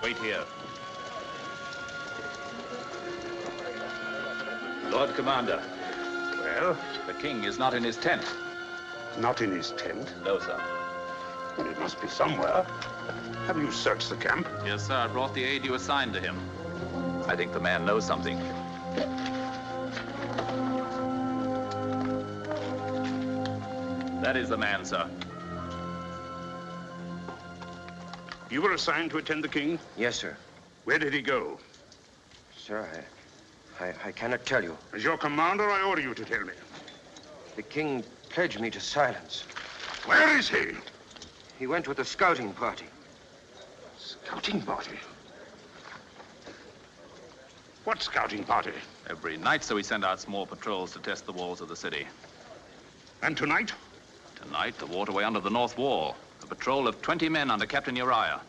Wait here. Lord Commander. Well? The king is not in his tent. Not in his tent? No, sir. Well, he must be somewhere. Have you searched the camp? Yes, sir. I brought the aid you assigned to him. I think the man knows something. That is the man, sir. You were assigned to attend the king? Yes, sir. Where did he go? Sir, I cannot tell you. As your commander, I order you to tell me. The king pledged me to silence. Where is he? He went with a scouting party. Scouting party? What scouting party? Every night, so we send out small patrols to test the walls of the city. And tonight? Tonight, the waterway under the north wall. A patrol of 20 men under Captain Uriah.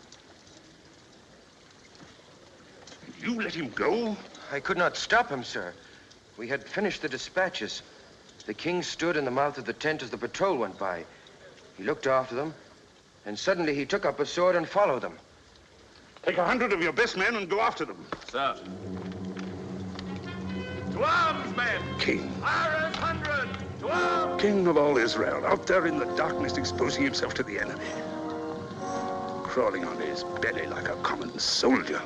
You let him go? I could not stop him, sir. We had finished the dispatches. The king stood in the mouth of the tent as the patrol went by. He looked after them, and suddenly he took up a sword and followed them. Take 100 of your best men and go after them. Sir. To arms, men! King. Iron 100! To arms! King of all Israel, out there in the darkness exposing himself to the enemy. Crawling on his belly like a common soldier.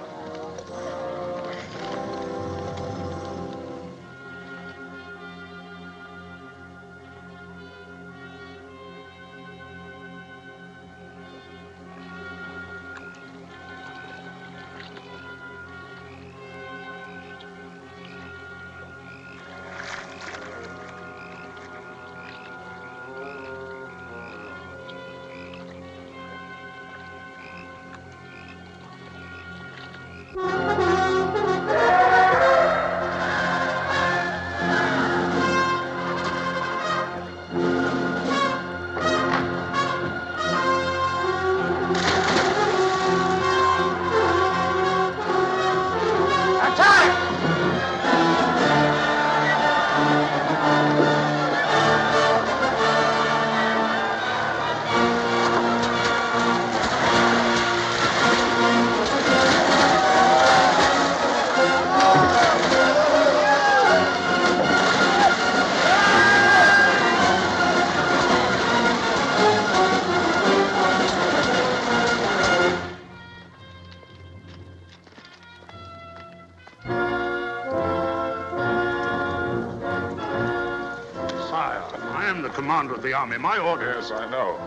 Commander of the army, my order. Yes, I know.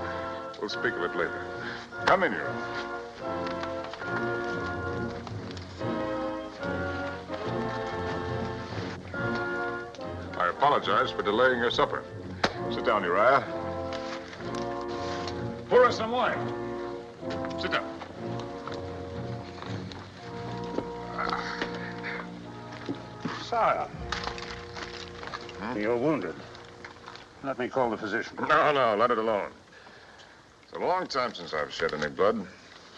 We'll speak of it later. Come in, Your Honor. I apologize for delaying your supper. Sit down, Uriah. Pour us some wine. Sit down. Sire. You're wounded. Let me call the physician. No, let it alone. It's a long time since I've shed any blood.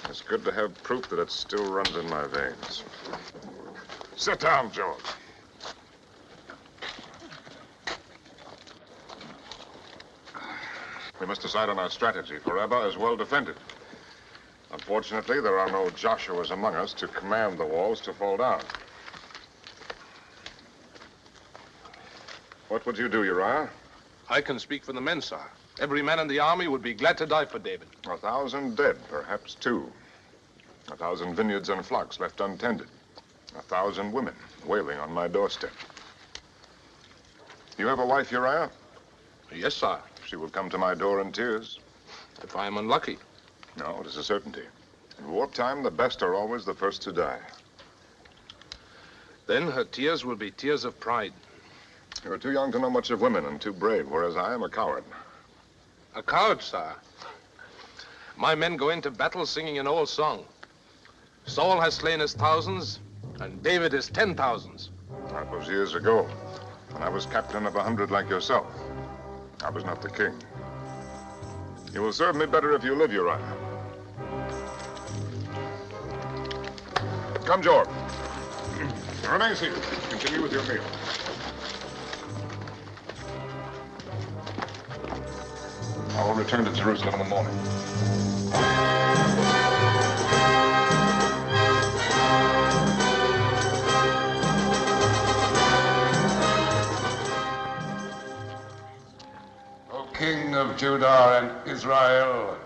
It's good to have proof that it still runs in my veins. Sit down, George. We must decide on our strategy, for Rabbah is well defended. Unfortunately, there are no Joshuas among us to command the walls to fall down. What would you do, Uriah? I can speak for the men, sir. Every man in the army would be glad to die for David. 1,000 dead, perhaps 2. 1,000 vineyards and flocks left untended. 1,000 women wailing on my doorstep. You have a wife, Uriah? Yes, sir. She will come to my door in tears. If I am unlucky. No, it is a certainty. In wartime, the best are always the first to die. Then her tears will be tears of pride. You are too young to know much of women and too brave, whereas I am a coward. A coward, sir? My men go into battle singing an old song. Saul has slain his thousands, and David his 10,000s. That was years ago, when I was captain of 100 like yourself. I was not the king. You will serve me better if you live, Uriah. Come, George. Remain seated. Continue with your meal. I will return to Jerusalem in the morning. Judah and Israel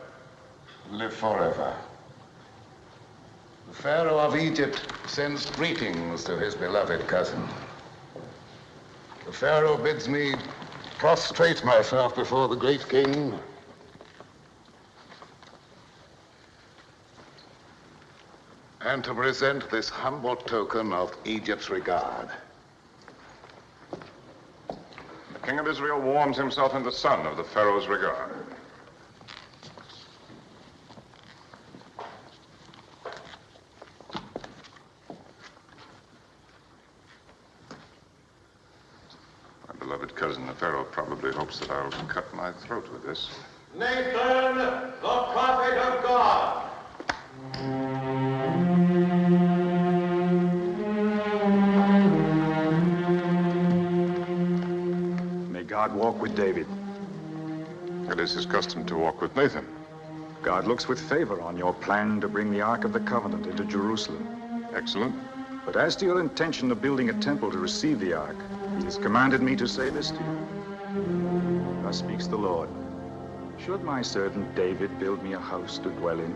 live forever. The Pharaoh of Egypt sends greetings to his beloved cousin. The Pharaoh bids me prostrate myself before the great king and to present this humble token of Egypt's regard. The king of Israel warms himself in the sun of the Pharaoh's regard. My beloved cousin, the Pharaoh, probably hopes that I'll cut my throat with this. Nathan, the prophet of God. May God walk with David. It is his custom to walk with Nathan. God looks with favor on your plan to bring the Ark of the Covenant into Jerusalem. Excellent. But as to your intention of building a temple to receive the Ark, he has commanded me to say this to you. Thus speaks the Lord. Should my servant David build me a house to dwell in?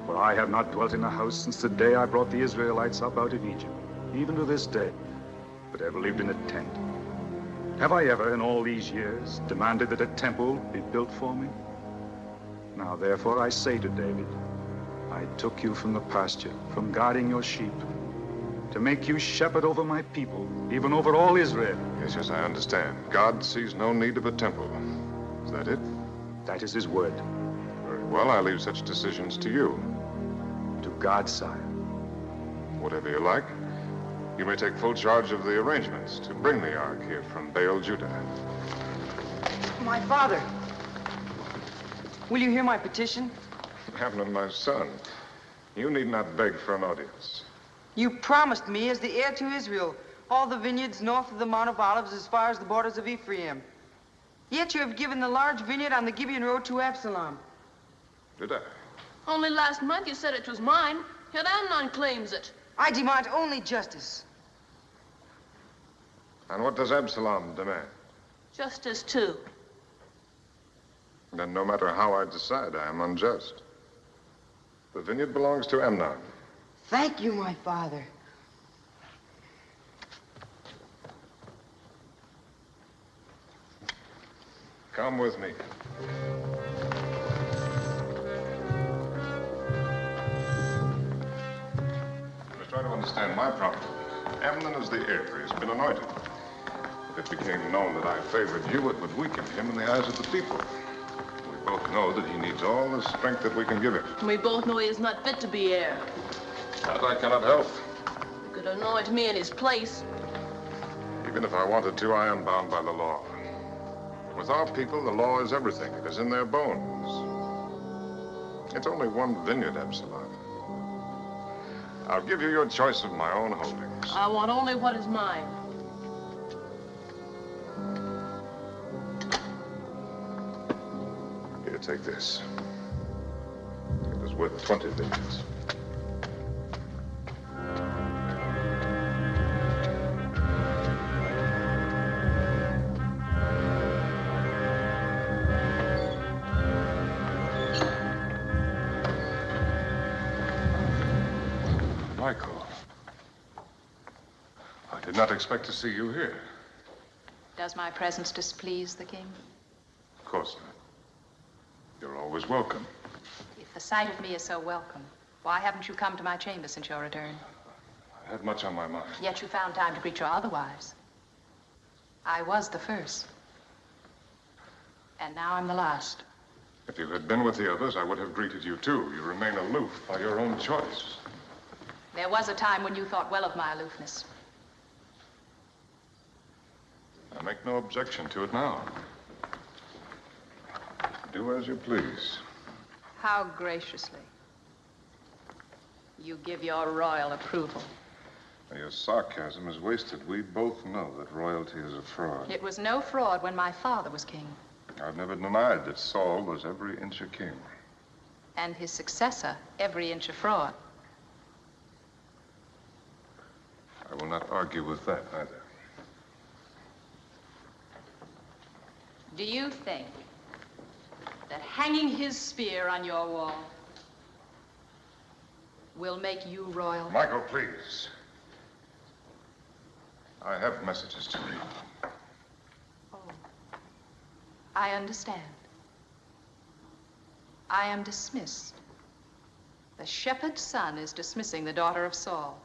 For I have not dwelt in a house since the day I brought the Israelites up out of Egypt, even to this day, but ever lived in a tent. Have I ever, in all these years, demanded that a temple be built for me? Now, therefore, I say to David, I took you from the pasture, from guarding your sheep, to make you shepherd over my people, even over all Israel. Yes, I understand. God sees no need of a temple. Is that it? That is his word. Very well, I leave such decisions to you. To God, sire. Whatever you like. You may take full charge of the arrangements to bring the Ark here from Baal, Judah. My father, will you hear my petition? Amnon, my son, you need not beg for an audience. You promised me, as the heir to Israel, all the vineyards north of the Mount of Olives as far as the borders of Ephraim. Yet you have given the large vineyard on the Gibeon Road to Absalom. Did I? Only last month you said it was mine, yet Amnon claims it. I demand only justice. And what does Absalom demand? Justice, too. Then no matter how I decide, I am unjust. The vineyard belongs to Amnon. Thank you, my father. Come with me. Let's try to understand my problem. Amnon is the heir. He's been anointed. If it became known that I favored you, it would weaken him in the eyes of the people. We both know that he needs all the strength that we can give him. We both know he is not fit to be heir. That I cannot help. You could anoint me in his place. Even if I wanted to, I am bound by the law. With our people, the law is everything. It is in their bones. It's only one vineyard, Absalom. I'll give you your choice of my own holdings. I want only what is mine. Here, take this. It is worth 20 vineyards. Michael, I did not expect to see you here. Does my presence displease the king? Of course not. You're always welcome. If the sight of me is so welcome, why haven't you come to my chamber since your return? I had much on my mind. Yet you found time to greet your other wives. I was the first. And now I'm the last. If you had been with the others, I would have greeted you too. You remain aloof by your own choice. There was a time when you thought well of my aloofness. I make no objection to it now. Do as you please. How graciously. You give your royal approval. Your sarcasm is wasted. We both know that royalty is a fraud. It was no fraud when my father was king. I've never denied that Saul was every inch a king. And his successor, every inch a fraud. I will not argue with that either. Do you think that hanging his spear on your wall will make you royal? Michael, please. I have messages to read. Oh, I understand. I am dismissed. The shepherd's son is dismissing the daughter of Saul.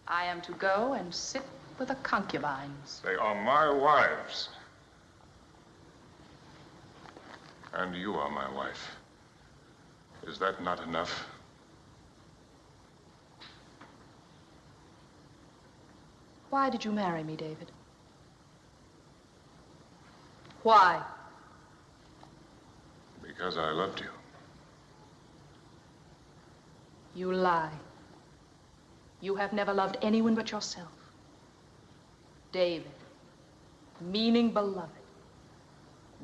I am to go and sit with the concubines. They are my wives. And you are my wife. Is that not enough? Why did you marry me, David? Why? Because I loved you. You lie. You have never loved anyone but yourself. David, meaning beloved.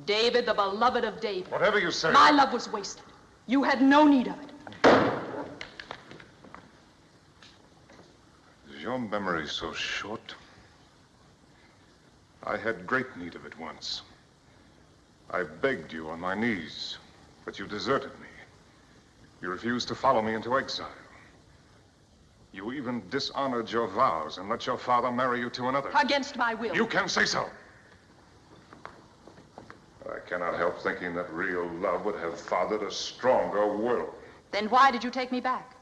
David, the beloved of David. Whatever you say. My love was wasted. You had no need of it. Is your memory so short? I had great need of it once. I begged you on my knees, but you deserted me. You refused to follow me into exile. You even dishonored your vows and let your father marry you to another. Against my will. You can say so. I cannot help thinking that real love would have fathered a stronger will. Then why did you take me back?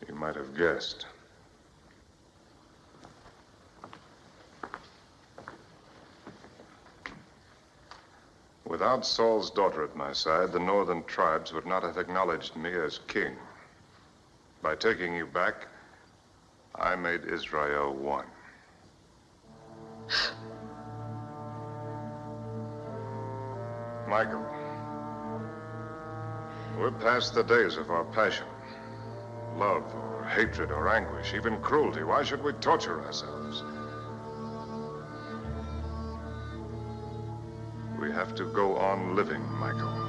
You might have guessed. Without Saul's daughter at my side, the northern tribes would not have acknowledged me as king. By taking you back, I made Israel one. Michael, we're past the days of our passion. Love or hatred or anguish, even cruelty. Why should we torture ourselves? We have to go on living, Michael.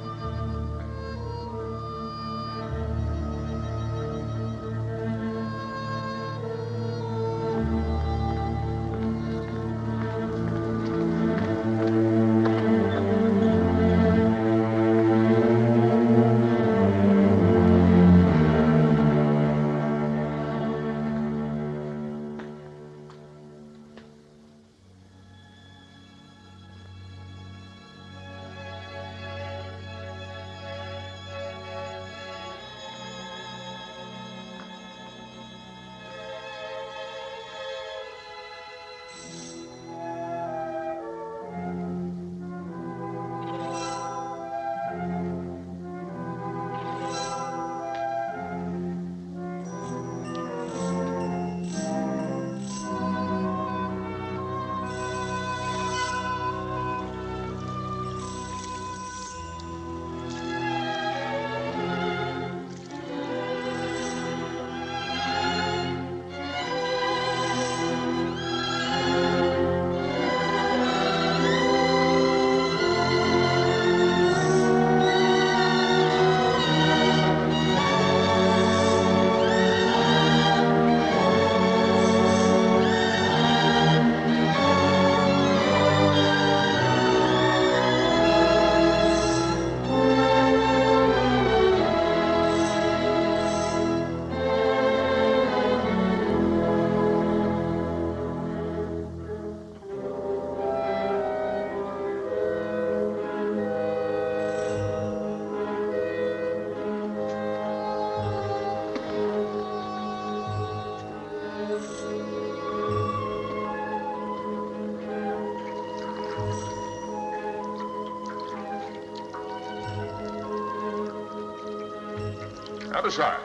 Abishai.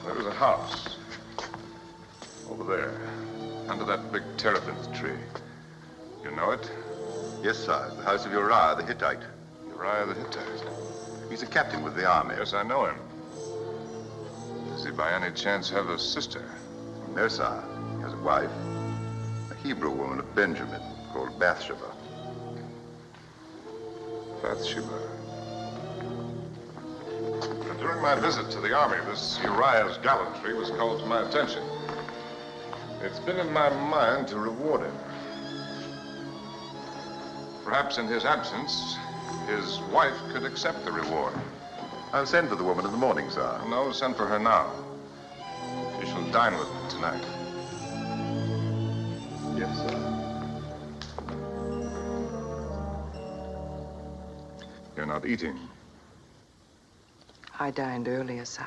There's a house. Over there. Under that big terebinth tree. You know it? Yes, sir. The house of Uriah the Hittite. Uriah the Hittite. He's a captain with the army. Yes, I know him. Does he by any chance have a sister? No, sir. He has a wife. A Hebrew woman of Benjamin called Bathsheba. Bathsheba. And During my visit to the army, this Uriah's gallantry was called to my attention. It's been in my mind to reward him. Perhaps in his absence, his wife could accept the reward. I'll send for the woman in the morning, sir. No, send for her now. She shall dine with me tonight. Yes, sir. You're not eating. I dined earlier, sire.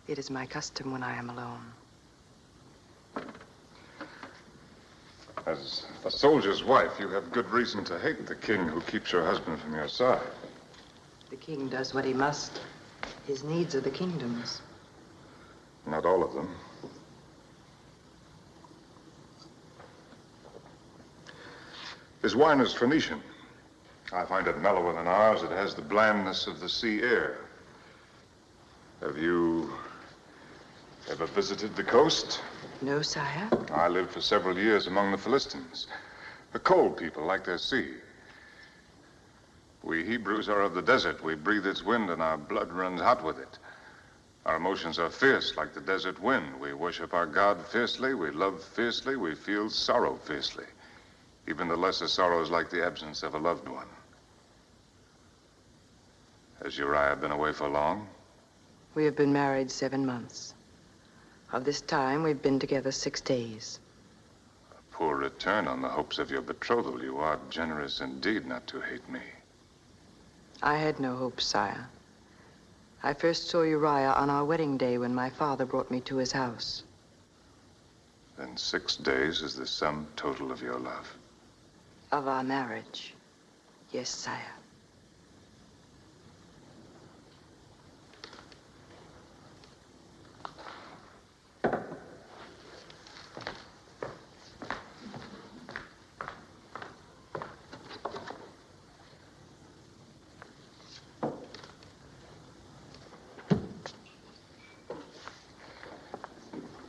It is my custom when I am alone. As a soldier's wife, you have good reason to hate the king who keeps your husband from your side. The king does what he must. His needs are the kingdom's. Not all of them. His wine is Phoenician. I find it mellower than ours. It has the blandness of the sea air. Have you ever visited the coast? No, sire. I lived for several years among the Philistines. A cold people like their sea. We Hebrews are of the desert. We breathe its wind and our blood runs hot with it. Our emotions are fierce like the desert wind. We worship our God fiercely. We love fiercely. We feel sorrow fiercely. Even the lesser sorrows like the absence of a loved one. Has Uriah been away for long? We have been married 7 months. Of this time, we've been together 6 days. A poor return on the hopes of your betrothal. You are generous indeed not to hate me. I had no hopes, sire. I first saw Uriah on our wedding day when my father brought me to his house. Then 6 days is the sum total of your love. Of our marriage. Yes, sire.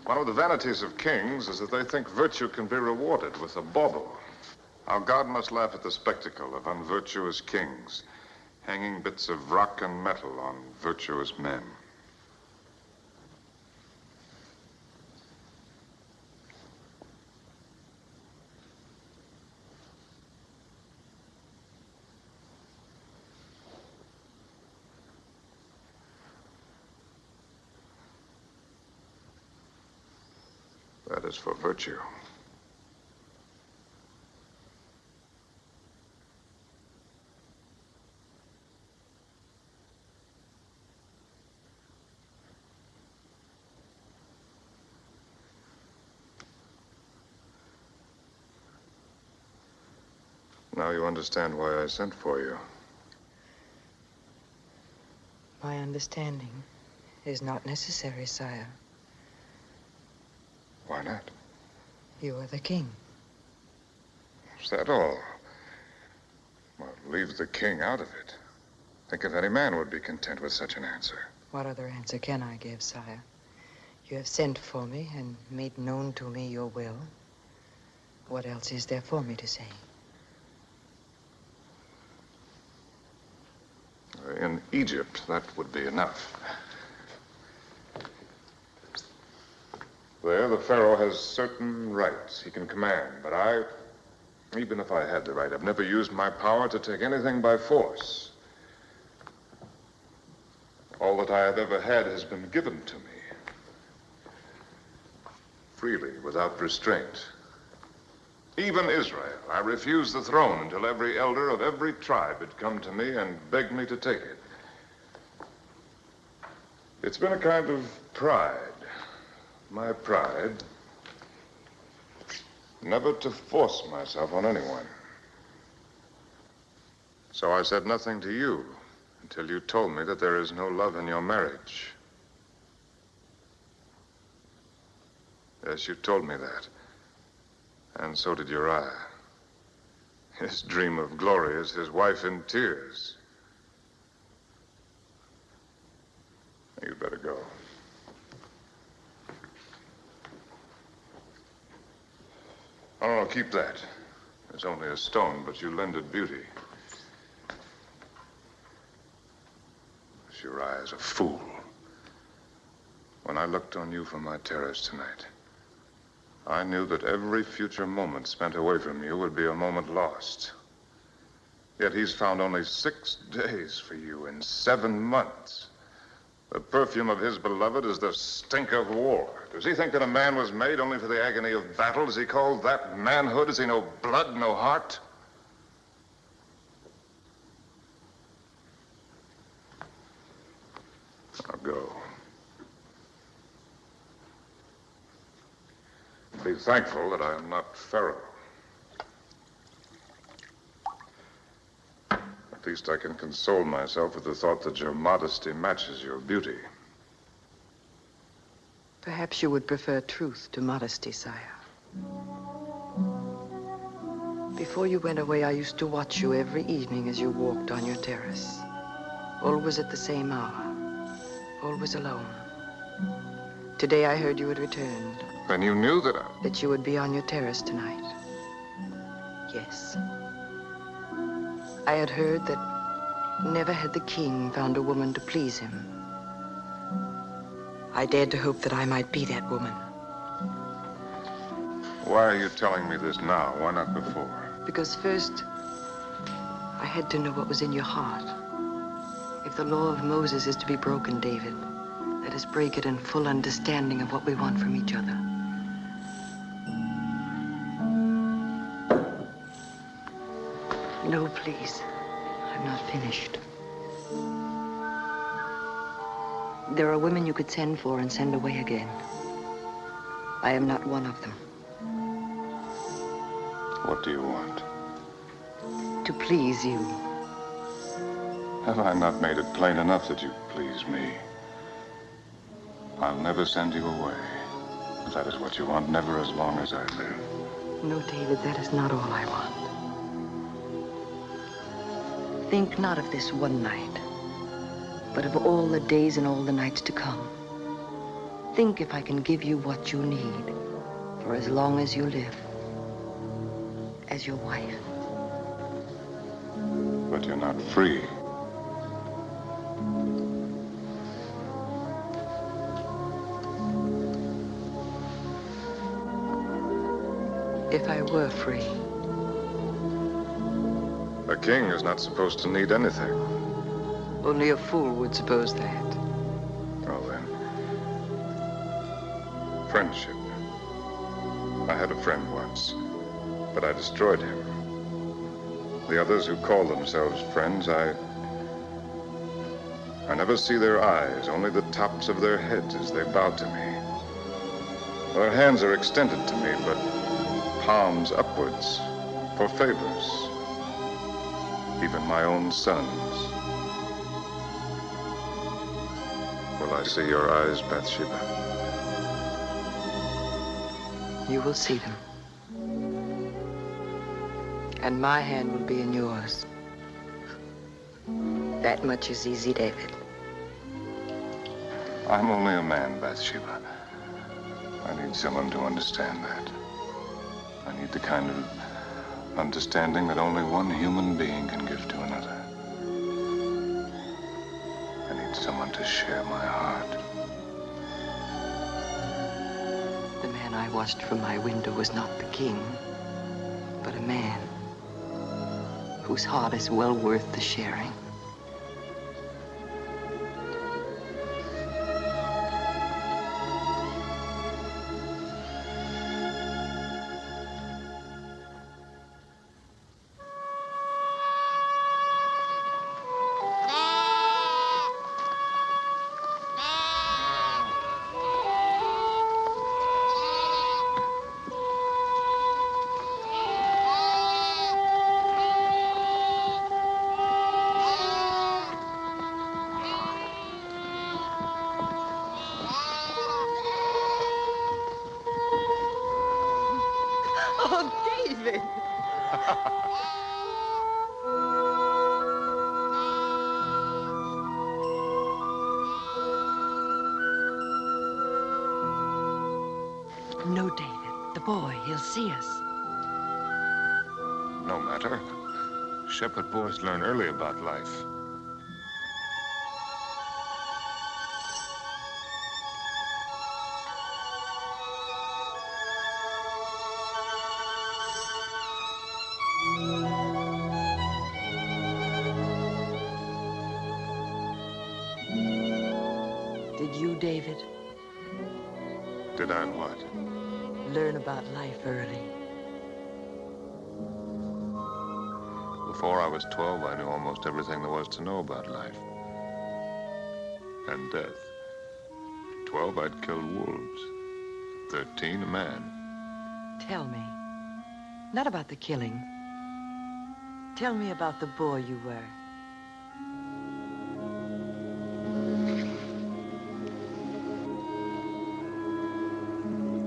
One of the vanities of kings is that they think virtue can be rewarded with a bauble. Our God must laugh at the spectacle of unvirtuous kings, hanging bits of rock and metal on virtuous men. That is for virtue. Now you understand why I sent for you. My understanding is not necessary, sire. Why not? You are the king. Is that all? Well, leave the king out of it. Think if any man would be content with such an answer. What other answer can I give, sire? You have sent for me and made known to me your will. What else is there for me to say? In Egypt, that would be enough. There, the Pharaoh has certain rights he can command, but even if I had the right, I've never used my power to take anything by force. All that I have ever had has been given to me. Freely, without restraint. Even Israel, I refused the throne until every elder of every tribe had come to me and begged me to take it. It's been a kind of pride. My pride, never to force myself on anyone. So I said nothing to you until you told me that there is no love in your marriage. Yes, you told me that. And so did Uriah. His dream of glory is his wife in tears. You'd better go. Oh, no, keep that. It's only a stone, but you lend it beauty. Uriah. as a fool. When I looked on you from my terrace tonight, I knew that every future moment spent away from you would be a moment lost. Yet he's found only 6 days for you in 7 months. The perfume of his beloved is the stink of war. Does he think that a man was made only for the agony of battle? Does he call that manhood? Has he no blood, no heart? Now go. Be thankful that I am not Pharaoh. At least I can console myself with the thought that your modesty matches your beauty. Perhaps you would prefer truth to modesty, sire. Before you went away, I used to watch you every evening as you walked on your terrace. Always at the same hour. Always alone. Today I heard you had returned. Then you knew that That you would be on your terrace tonight. Yes. I had heard that never had the king found a woman to please him. I dared to hope that I might be that woman. Why are you telling me this now? Why not before? Because first, I had to know what was in your heart. If the law of Moses is to be broken, David, let us break it in full understanding of what we want from each other. No, please. I'm not finished. There are women you could send for and send away again. I am not one of them. What do you want? To please you. Have I not made it plain enough that you please me? I'll never send you away. If that is what you want, never as long as I live. No, David, that is not all I want. Think not of this one night, but of all the days and all the nights to come. Think if I can give you what you need for as long as you live, as your wife. But you're not free. If I were free. A king is not supposed to need anything. Only a fool would suppose that. Well then, friendship. I had a friend once, but I destroyed him. The others who call themselves friends, I never see their eyes, only the tops of their heads as they bow to me. Their hands are extended to me, but palms upwards for favors. Even my own sons. Will I see your eyes, Bathsheba? You will see them. And my hand will be in yours. That much is easy, David. I'm only a man, Bathsheba. I need someone to understand that. I need the kind of understanding that only one human being can give to another. I need someone to share my heart. The man I watched from my window was not the king, but a man whose heart is well worth the sharing. Oh, David! No, David. The boy, he'll see us. No matter. Shepherd boys learn early about life. David. Did I what? Learn about life early. Before I was 12, I knew almost everything there was to know about life. And death. 12, I'd killed wolves. 13, a man. Tell me. Not about the killing. Tell me about the boy you were.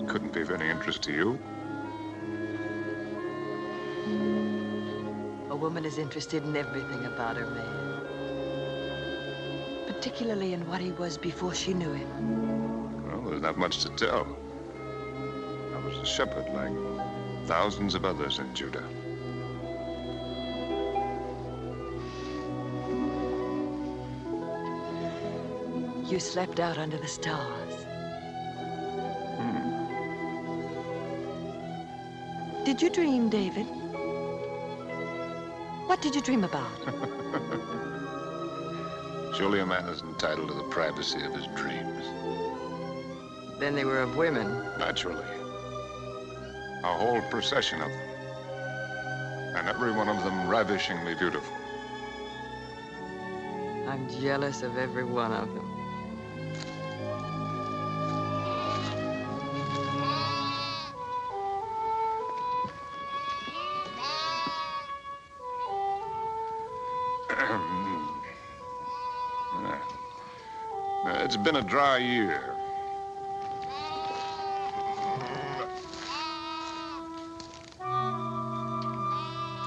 Couldn't be of any interest to you. A woman is interested in everything about her man. Particularly in what he was before she knew him. Well, there's not much to tell. I was a shepherd like thousands of others in Judah. You slept out under the stars. Did you dream, David? What did you dream about? Surely a man is entitled to the privacy of his dreams. Then they were of women. Naturally. A whole procession of them. And every one of them ravishingly beautiful. I'm jealous of every one of them. It's been a dry year.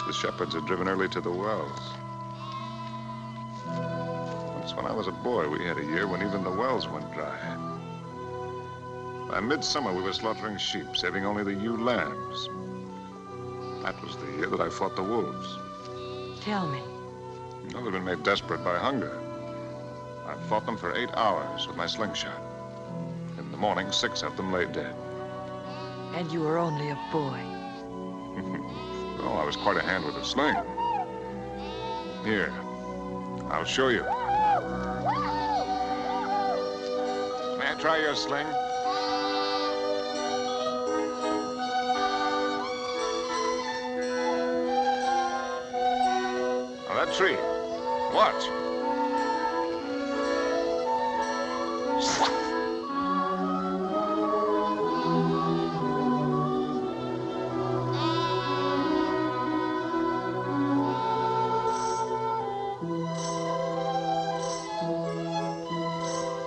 The shepherds had driven early to the wells. Once when I was a boy, we had a year when even the wells went dry. By midsummer, we were slaughtering sheep, saving only the ewe lambs. That was the year that I fought the wolves. Tell me. No, they'd been made desperate by hunger. I fought them for 8 hours with my slingshot. In the morning, 6 of them lay dead. And you were only a boy. Oh, I was quite a hand with a sling. Here, I'll show you. May I try your sling? Now, that tree. Watch.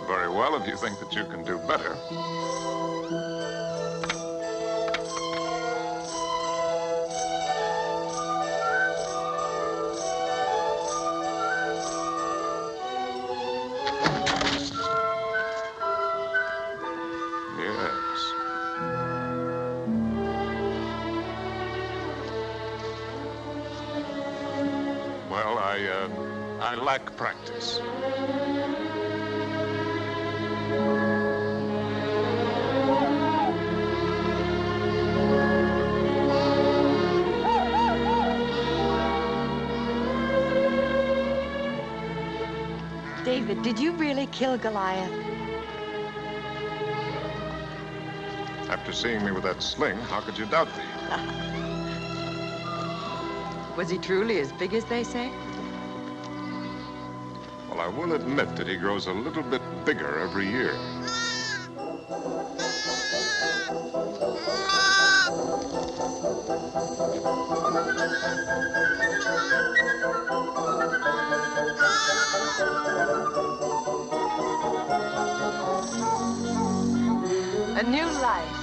Very well, if you think that you can do better. Well, I lack practice. David, did you really kill Goliath? After seeing me with that sling, how could you doubt me? Was he truly as big as they say? Well, I will admit that he grows a little bit bigger every year. A new life.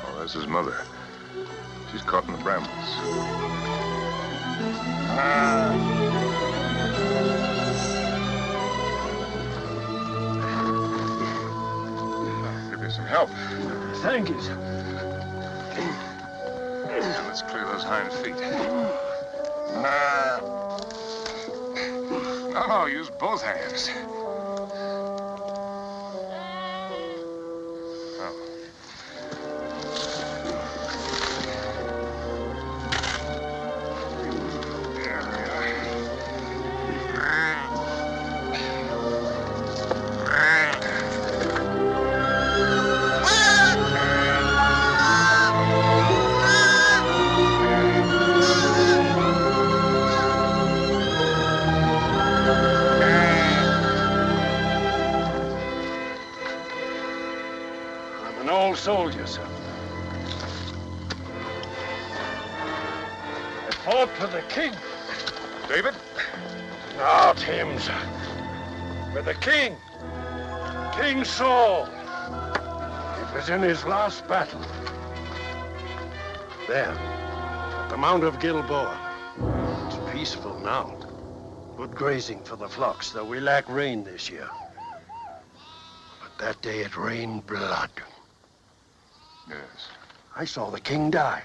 Oh, that's his mother. She's caught in the brambles. I'll give you some help. Thank you, sir. Now, let's clear those hind feet. No, use both hands. old soldier, sir. I fought for the king. David? Not him, sir. For the king. King Saul. It was in his last battle. There, at the Mount of Gilboa. It's peaceful now. Good grazing for the flocks, though we lack rain this year. But that day it rained blood. Yes. I saw the king die.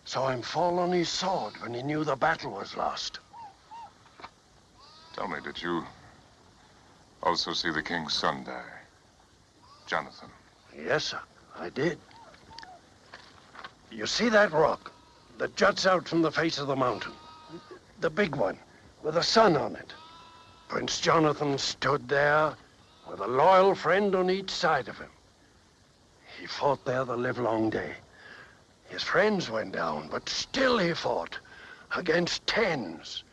Saw him fall on his sword when he knew the battle was lost. Tell me, did you also see the king's son die? Jonathan. Yes, sir, I did. You see that rock that juts out from the face of the mountain? The big one, with a sun on it. Prince Jonathan stood there with a loyal friend on each side of him. He fought there the livelong day. His friends went down, but still he fought against tens,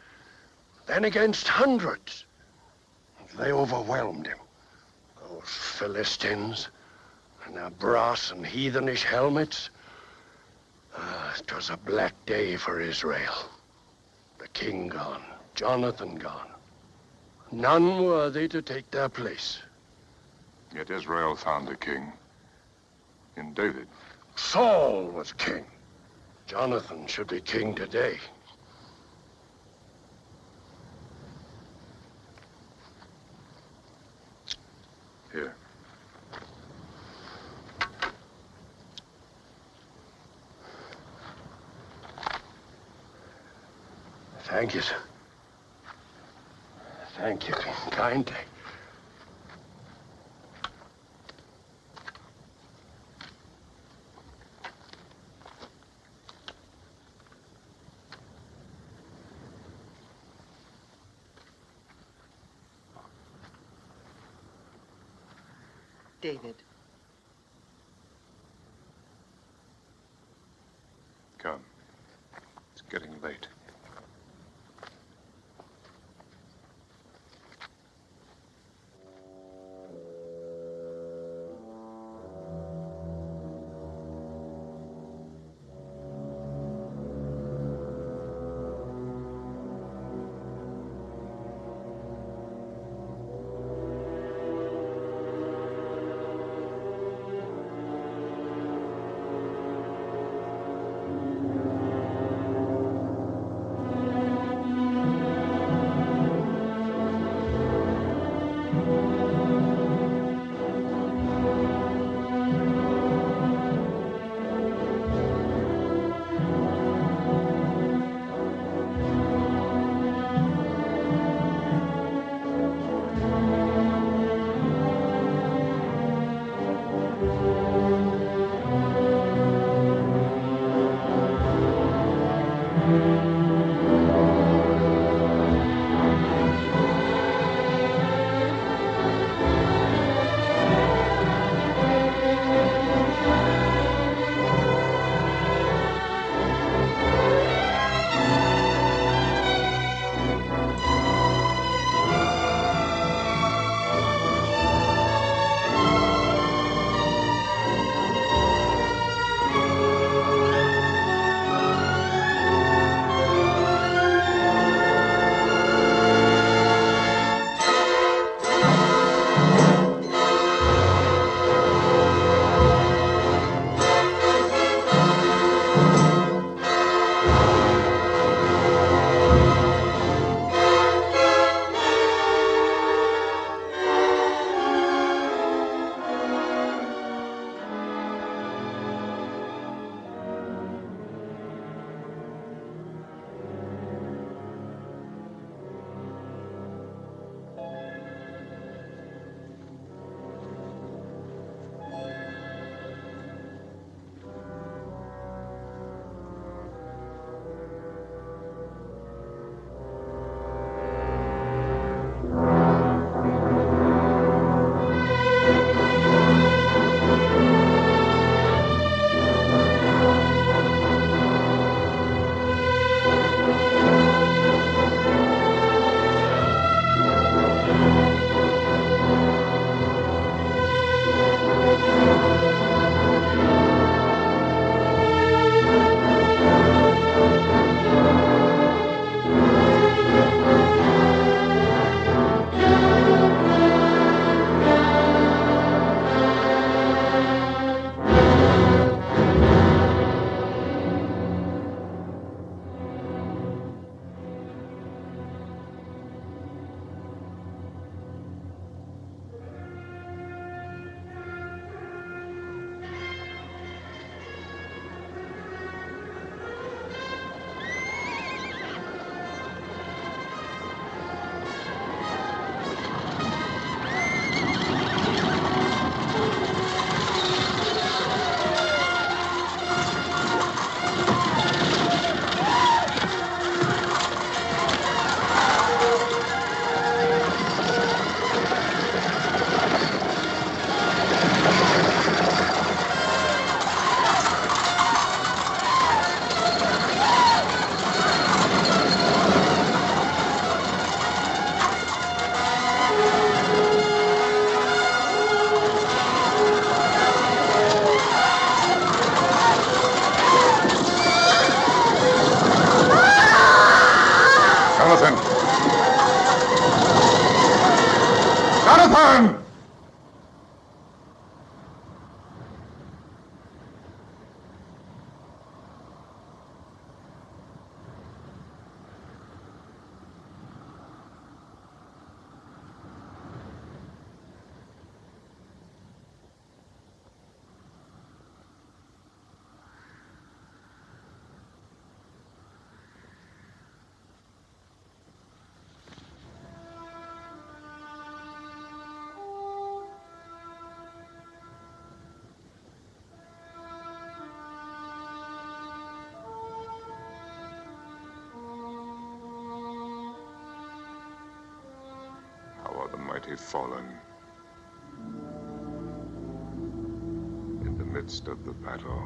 then against hundreds. They overwhelmed him. Those Philistines and their brass and heathenish helmets. It was a black day for Israel. The king gone, Jonathan gone. None worthy to take their place. Yet Israel found a king in David. Saul was king. Jonathan should be king today. Here. Thank you, sir. Thank you kindly. David. Come. It's getting late. mighty fallen. In the midst of the battle.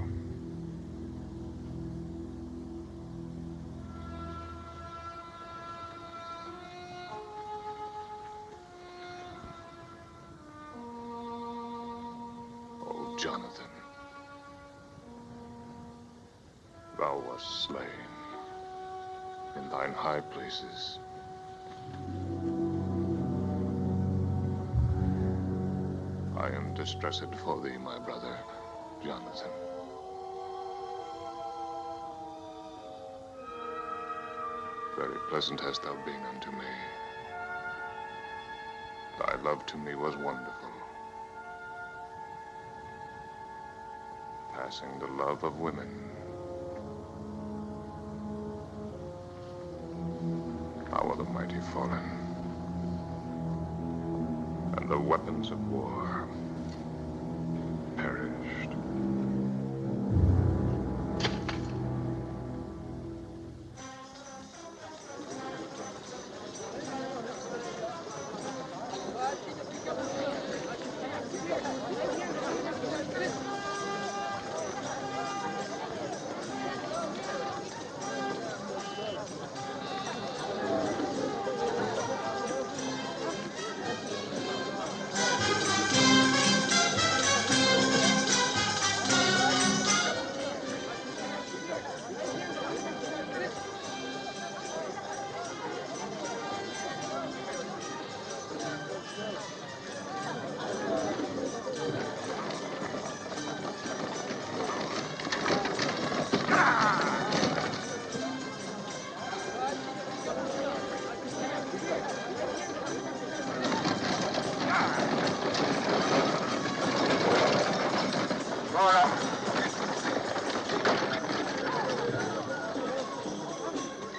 Oh, Jonathan. Thou wast slain in thine high places. I am distressed for thee, my brother, Jonathan. Very pleasant hast thou been unto me. Thy love to me was wonderful, passing the love of women. How are the mighty fallen, and the weapons of war perished.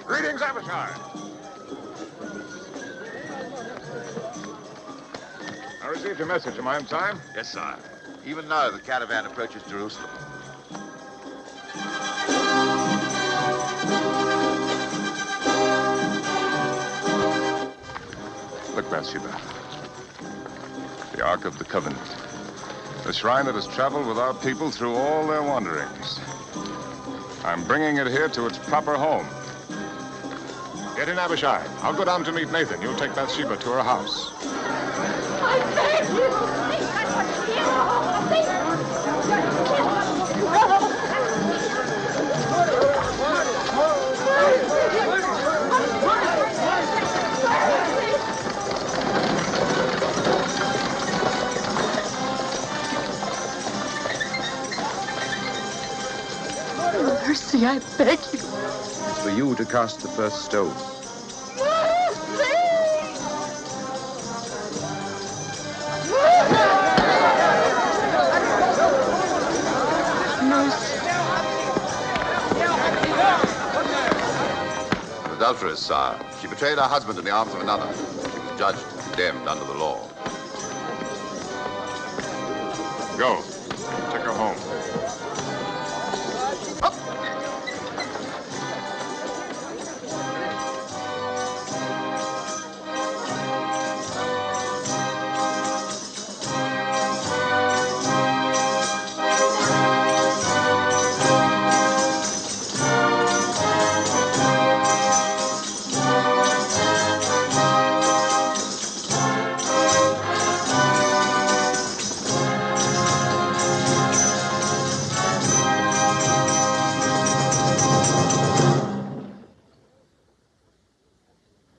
Greetings, Abishai. I received your message. Am I in time? Yes, sire. Even now, the caravan approaches Jerusalem. Look, Bathsheba. The Ark of the Covenant. The shrine that has traveled with our people through all their wanderings. I'm bringing it here to its proper home. Get in, Abishai. I'll go down to meet Nathan. You'll take Bathsheba to her house. I beg you! Mercy, I beg you. It's for you to cast the first stone. Adulteress, sire. She betrayed her husband in the arms of another. She was judged and condemned under the law. Go. Take her home.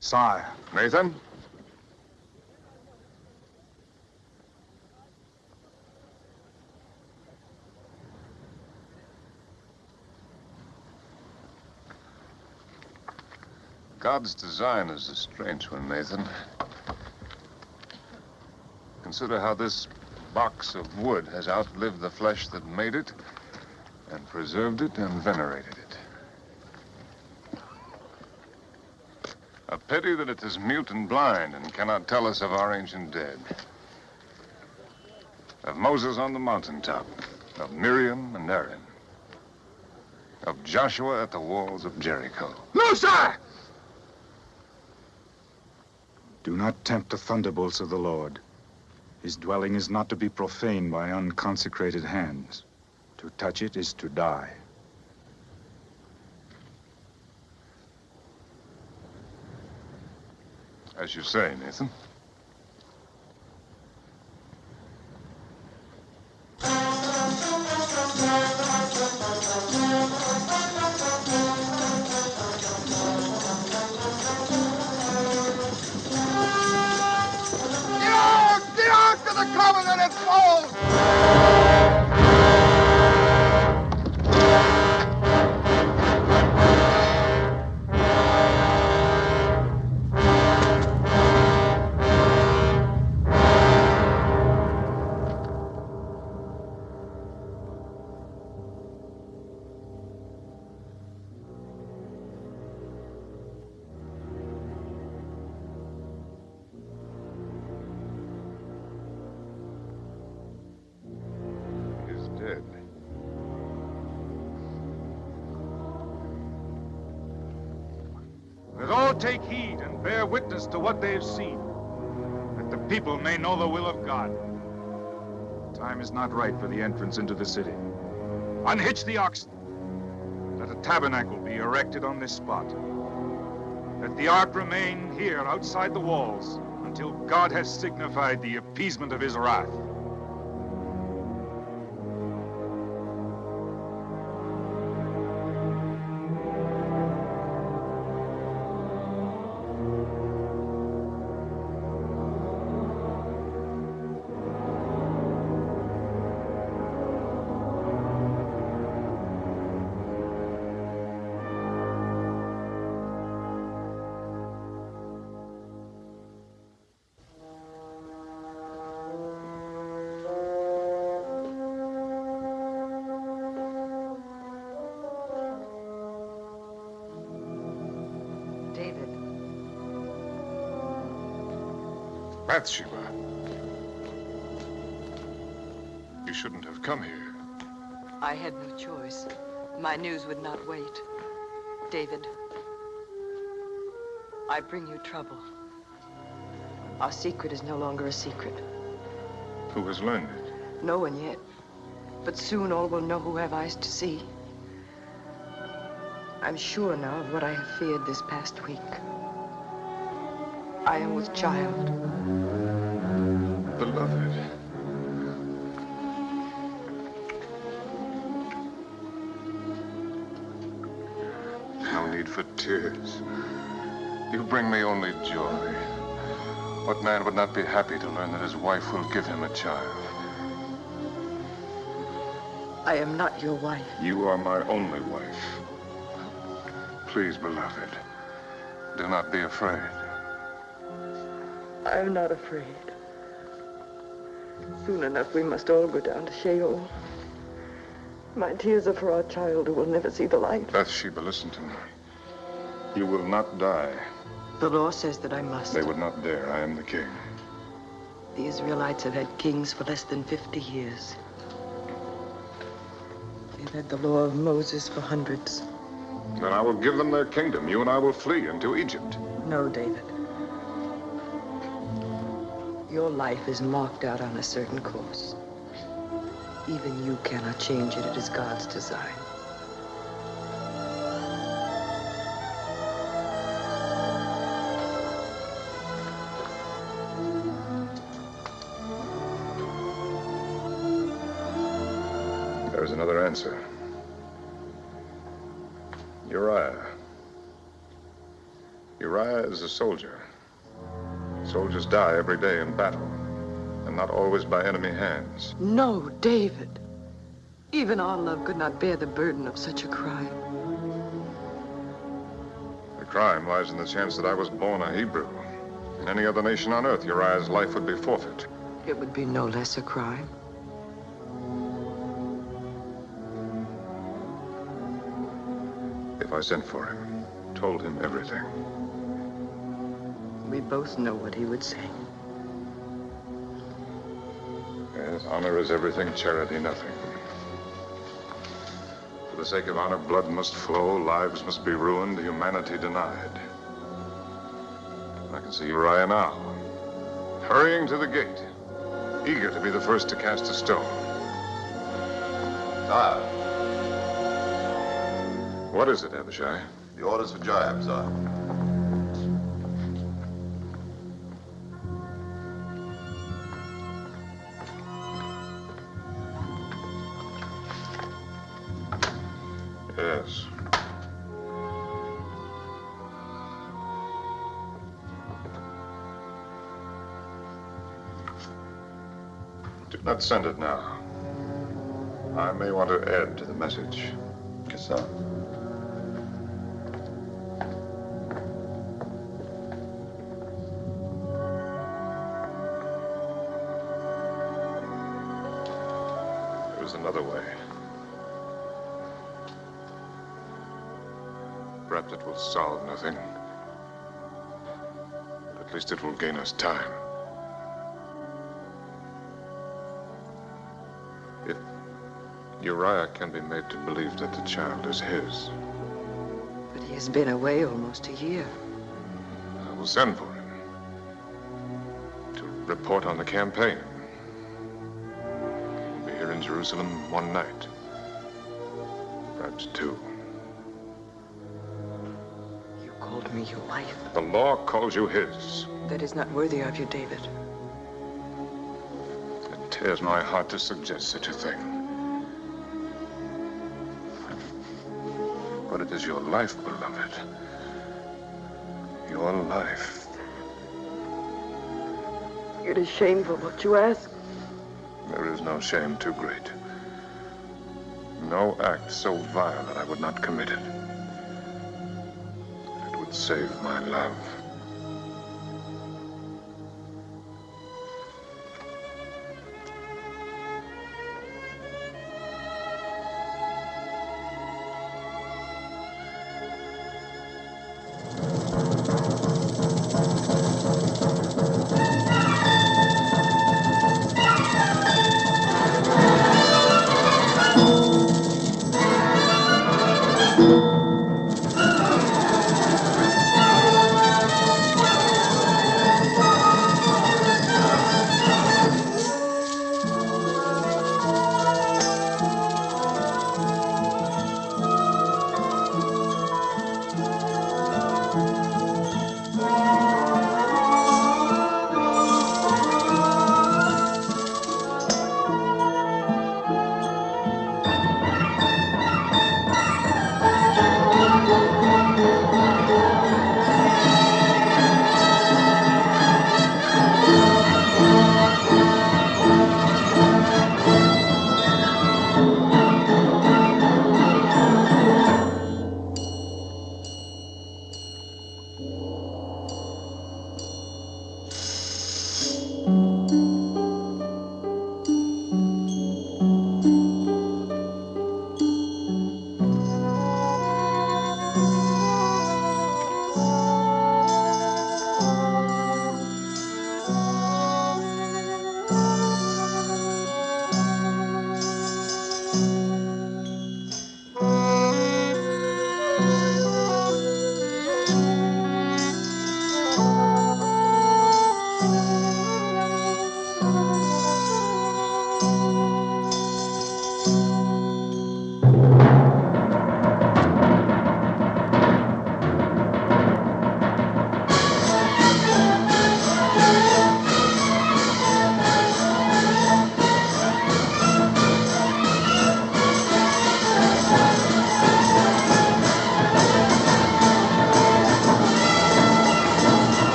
Sire. Nathan? God's design is a strange one, Nathan. Consider how this box of wood has outlived the flesh that made it, and preserved it and venerated it. A pity that it is mute and blind and cannot tell us of our ancient dead. Of Moses on the mountaintop, of Miriam and Aaron, of Joshua at the walls of Jericho. No, sir! Do not tempt the thunderbolts of the Lord. His dwelling is not to be profaned by unconsecrated hands. To touch it is to die. As you say, Nathan. The Ark of the Covenant is fallen! Dead. Let all take heed and bear witness to what they've seen, that the people may know the will of God. The time is not right for the entrance into the city. Unhitch the oxen. Let a tabernacle be erected on this spot. Let the ark remain here outside the walls until God has signified the appeasement of his wrath. David. Bathsheba. You shouldn't have come here. I had no choice. My news would not wait. David, I bring you trouble. Our secret is no longer a secret. Who has learned it? No one yet. But soon all will know who have eyes to see. I'm sure now of what I have feared this past week. I am with child. Beloved. No need for tears. You bring me only joy. What man would not be happy to learn that his wife will give him a child? I am not your wife. You are my only wife. Please, beloved, do not be afraid. I am not afraid. Soon enough, we must all go down to Sheol. My tears are for our child who will never see the light. Bathsheba, listen to me. You will not die. The law says that I must. They would not dare. I am the king. The Israelites have had kings for less than 50 years. They've had the law of Moses for hundreds. Then I will give them their kingdom. You and I will flee into Egypt. No, David. Your life is marked out on a certain course. Even you cannot change it. It is God's design. There is another answer. Uriah. Uriah is a soldier. Soldiers die every day in battle, and not always by enemy hands. No, David. Even our love could not bear the burden of such a crime. The crime lies in the chance that I was born a Hebrew. In any other nation on earth, Uriah's life would be forfeit. It would be no less a crime. If I sent for him, told him everything. We both know what he would say. Yes, honor is everything, charity nothing. For the sake of honor, blood must flow, lives must be ruined, humanity denied. I can see Uriah now, hurrying to the gate, eager to be the first to cast a stone. Sire. What is it, Abishai? The orders for Joab, sire. Yes. Do not send it now. I may want to add to the message. Yes, sir. There's another way. Perhaps it will solve nothing. But at least it will gain us time. If Uriah can be made to believe that the child is his, But he has been away almost a year. I will send for him to report on the campaign. He'll be here in Jerusalem one night, perhaps two. You called me your wife. The law calls you his. That is not worthy of you, David. It tears my heart to suggest such a thing. But it is your life, beloved. Your life. It is shameful what you ask. There is no shame too great. No act so vile that I would not commit it. It would save my love.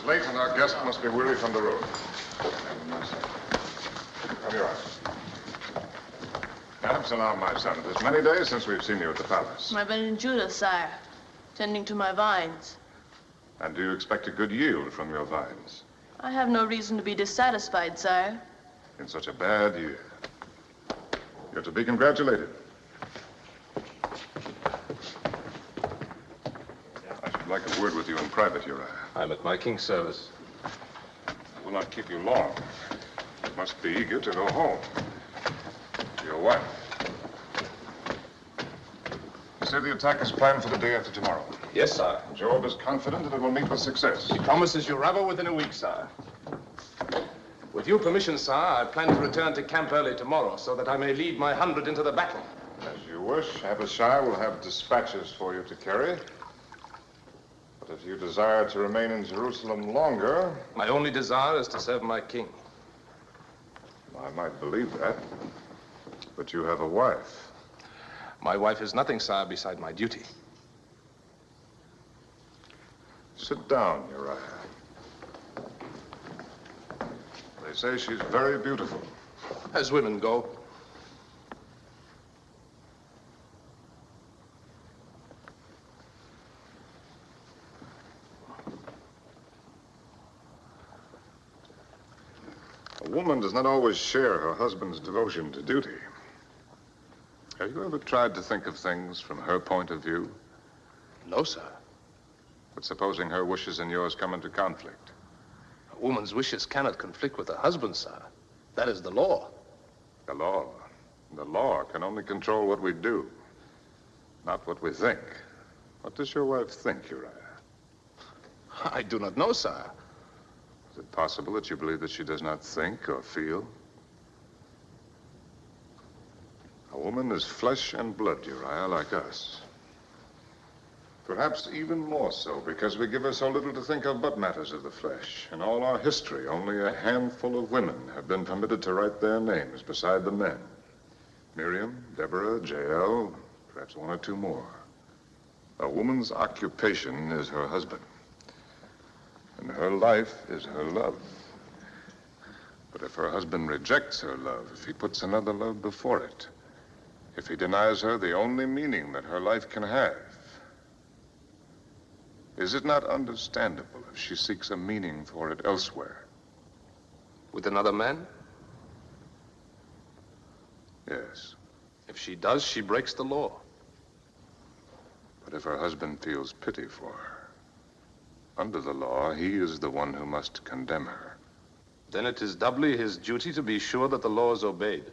Late, and our guest must be weary from the road. Come here. Absalom, my son, it is many days since we've seen you at the palace. I've been in Judah, sire, tending to my vines. And do you expect a good yield from your vines? I have no reason to be dissatisfied, sire. In such a bad year. You're to be congratulated. I should like a word with you in private, Uriah. I'm at my king's service. will not keep you long. You must be eager to go home. To your wife. You say the attack is planned for the day after tomorrow. Yes, sir. Job is confident that it will meet with success. He promises you rubber within a week, sir. With your permission, sir, I plan to return to camp early tomorrow so that I may lead my 100 into the battle. As you wish. Abishai will have dispatches for you to carry. But if you desire to remain in Jerusalem longer... My only desire is to serve my king. I might believe that. But you have a wife. My wife is nothing, sir, beside my duty. Sit down, Uriah. They say she's very beautiful. As women go. A woman does not always share her husband's devotion to duty. Have you ever tried to think of things from her point of view? No, sir. But supposing her wishes and yours come into conflict? A woman's wishes cannot conflict with her husband, sir. That is the law. The law? The law can only control what we do, not what we think. What does your wife think, Uriah? I do not know, sir. Is it possible that you believe that she does not think or feel? A woman is flesh and blood, Uriah, like us. Perhaps even more so, because we give her so little to think of but matters of the flesh. In all our history, only a handful of women have been permitted to write their names beside the men. Miriam, Deborah, Jael, perhaps one or two more. A woman's occupation is her husband. And her life is her love. But if her husband rejects her love, if he puts another love before it, if he denies her the only meaning that her life can have, is it not understandable if she seeks a meaning for it elsewhere? With another man? Yes. If she does, she breaks the law. But if her husband feels pity for her, under the law, he is the one who must condemn her. Then it is doubly his duty to be sure that the law is obeyed.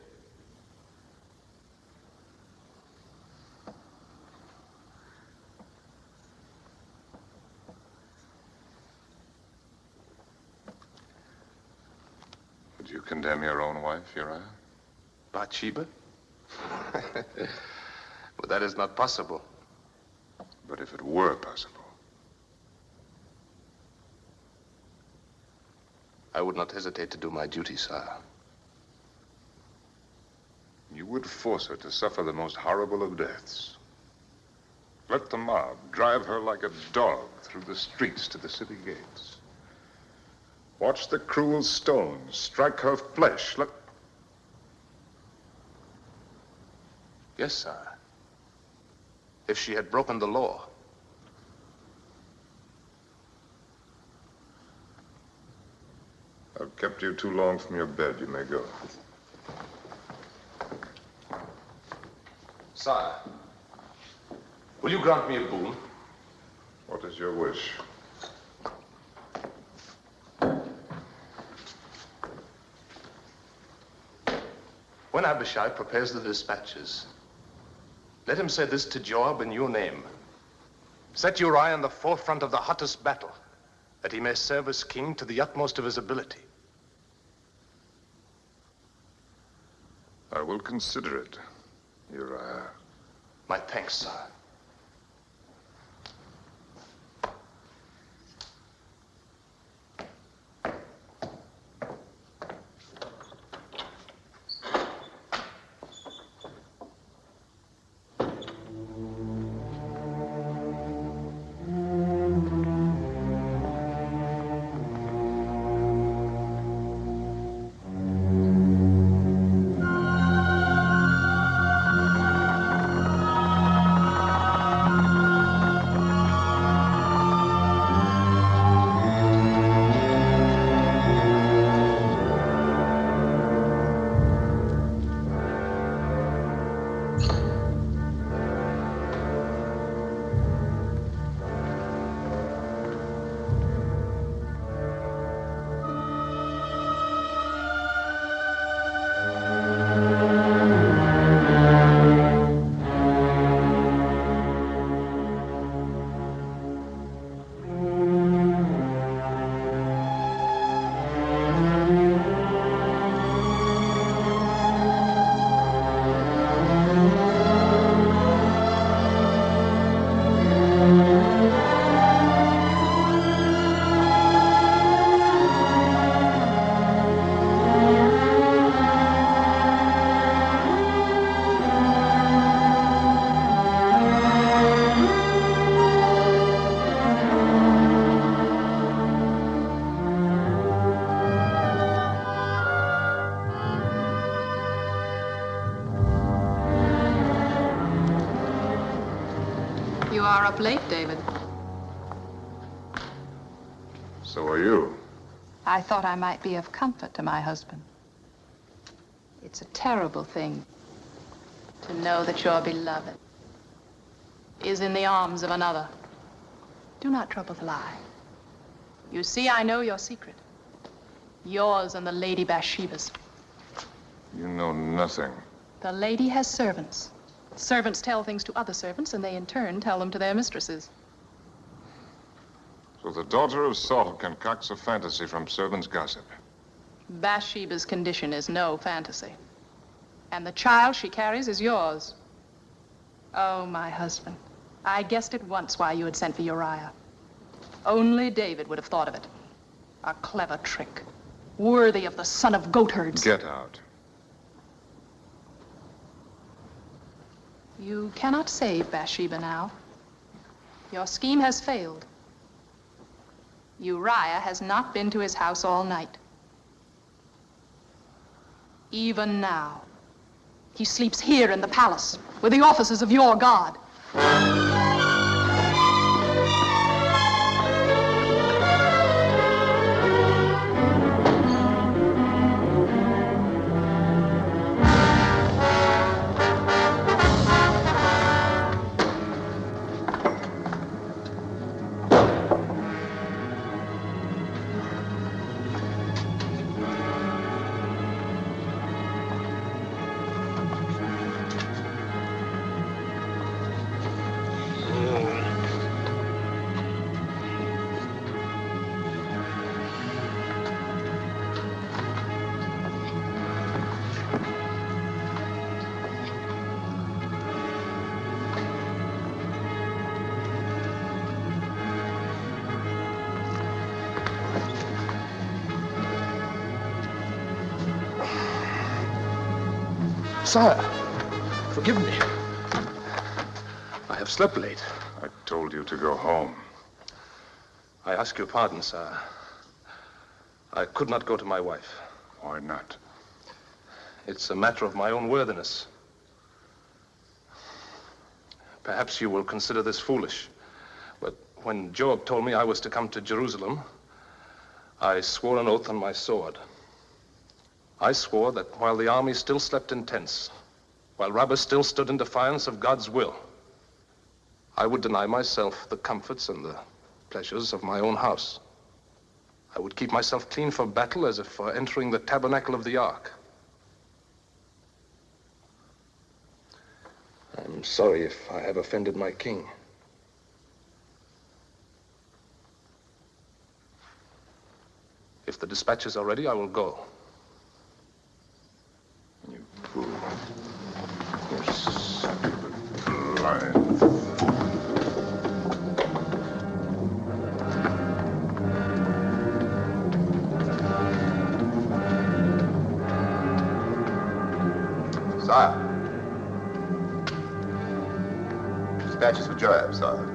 Would you condemn your own wife, Uriah? Bathsheba? But that is not possible. But if it were possible? I would not hesitate to do my duty, sir. You would force her to suffer the most horrible of deaths. Let the mob drive her like a dog through the streets to the city gates. Watch the cruel stones strike her flesh. Yes, sir. If she had broken the law. I've kept you too long from your bed. You may go. Sire, will you grant me a boon? What is your wish? When Abishai prepares the dispatches, let him say this to Joab in your name. Set Uriah in the forefront of the hottest battle, that he may serve as king to the utmost of his ability. I will consider it, Uriah. My thanks, sir. are up late, David. So are you. I thought I might be of comfort to my husband. It's a terrible thing to know that your beloved is in the arms of another. Do not trouble to lie. You see, I know your secret. Yours and the Lady Bathsheba's. You know nothing. The lady has servants. Servants tell things to other servants, and they in turn tell them to their mistresses. So the daughter of Saul concocts a fantasy from servants' gossip. Bathsheba's condition is no fantasy. And the child she carries is yours. Oh, my husband, I guessed at once why you had sent for Uriah. Only David would have thought of it. A clever trick, worthy of the son of goatherds. Get out. You cannot save Bathsheba now. Your scheme has failed. Uriah has not been to his house all night. Even now, he sleeps here in the palace with the officers of your God. Sire, forgive me. I have slept late. I told you to go home. I ask your pardon, sire. I could not go to my wife. Why not? It's a matter of my own worthiness. Perhaps you will consider this foolish, but when Joab told me I was to come to Jerusalem, I swore an oath on my sword. I swore that while the army still slept in tents, while Rabbah still stood in defiance of God's will, I would deny myself the comforts and the pleasures of my own house. I would keep myself clean for battle as if for entering the tabernacle of the ark. I'm sorry if I have offended my king. If the dispatches are ready, I will go. You fool. You stupid lion. Sire. Dispatches for Joab, sire.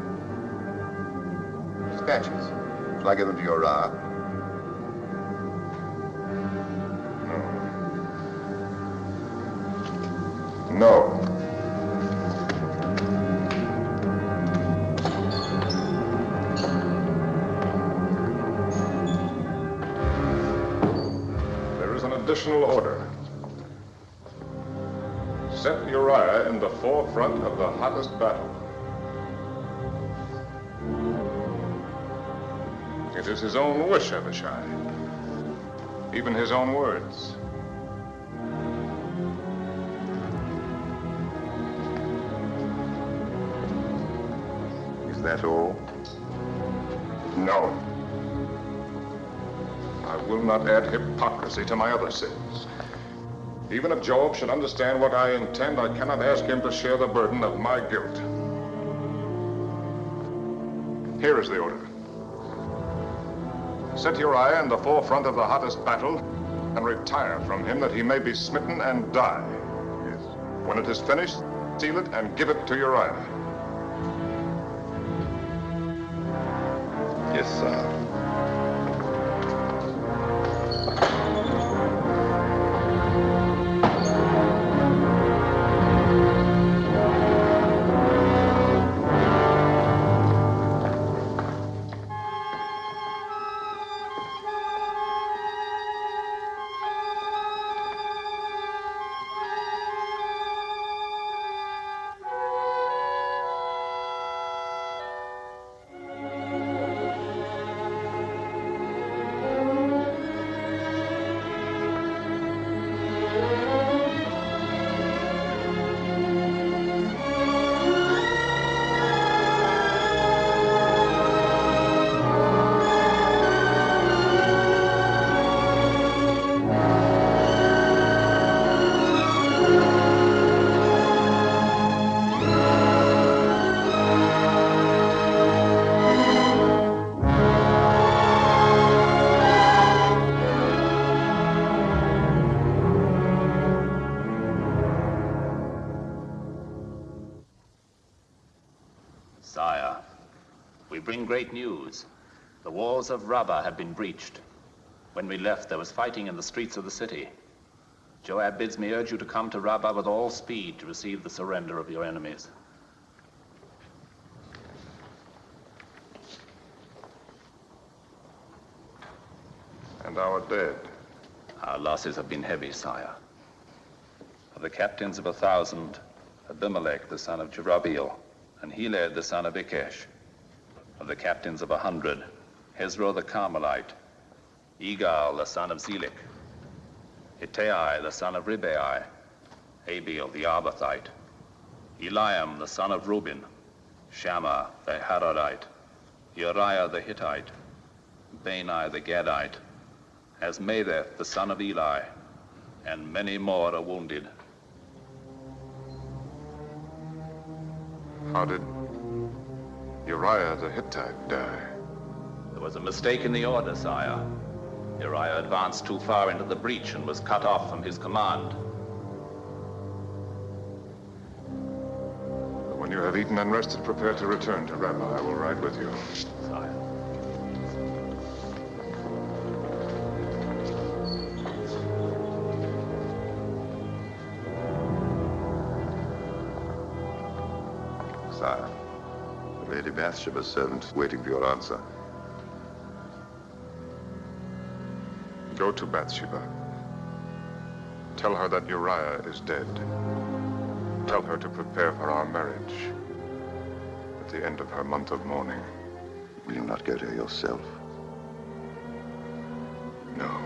Dispatches. Shall I give them to Uriah? No. There is an additional order. Set Uriah in the forefront of the hottest battle. It is his own wish, Abishai. Even his own words. Is that all? No. I will not add hypocrisy to my other sins. Even if Joab should understand what I intend, I cannot ask him to share the burden of my guilt. Here is the order. Set Uriah in the forefront of the hottest battle and retire from him that he may be smitten and die. Yes. When it is finished, seal it and give it to Uriah. Yes, sir. Sire, we bring great news. The walls of Rabbah have been breached. When we left, there was fighting in the streets of the city. Joab bids me urge you to come to Rabbah with all speed to receive the surrender of your enemies. And our dead? Our losses have been heavy, sire. Of the captains of 1,000, Abimelech, the son of Jerubbaal, and Heled, the son of Ikesh. Of the captains of 100, Hezro the Carmelite, Egal, the son of Zelek, Ittai, the son of Ribai, Abiel, the Arbathite, Eliam, the son of Reuben, Shammah, the Haradite, Uriah, the Hittite, Bani, the Gadite, Asmaveth, the son of Eli, and many more are wounded. How did Uriah the Hittite die? There was a mistake in the order, sire. Uriah advanced too far into the breach and was cut off from his command. When you have eaten and rested, prepare to return to Rabbah. I will ride with you. Sire. Sire, the Lady Bathsheba's servant is waiting for your answer. Go to Bathsheba. Tell her that Uriah is dead. Tell her to prepare for our marriage at the end of her month of mourning. Will you not go to her yourself? No.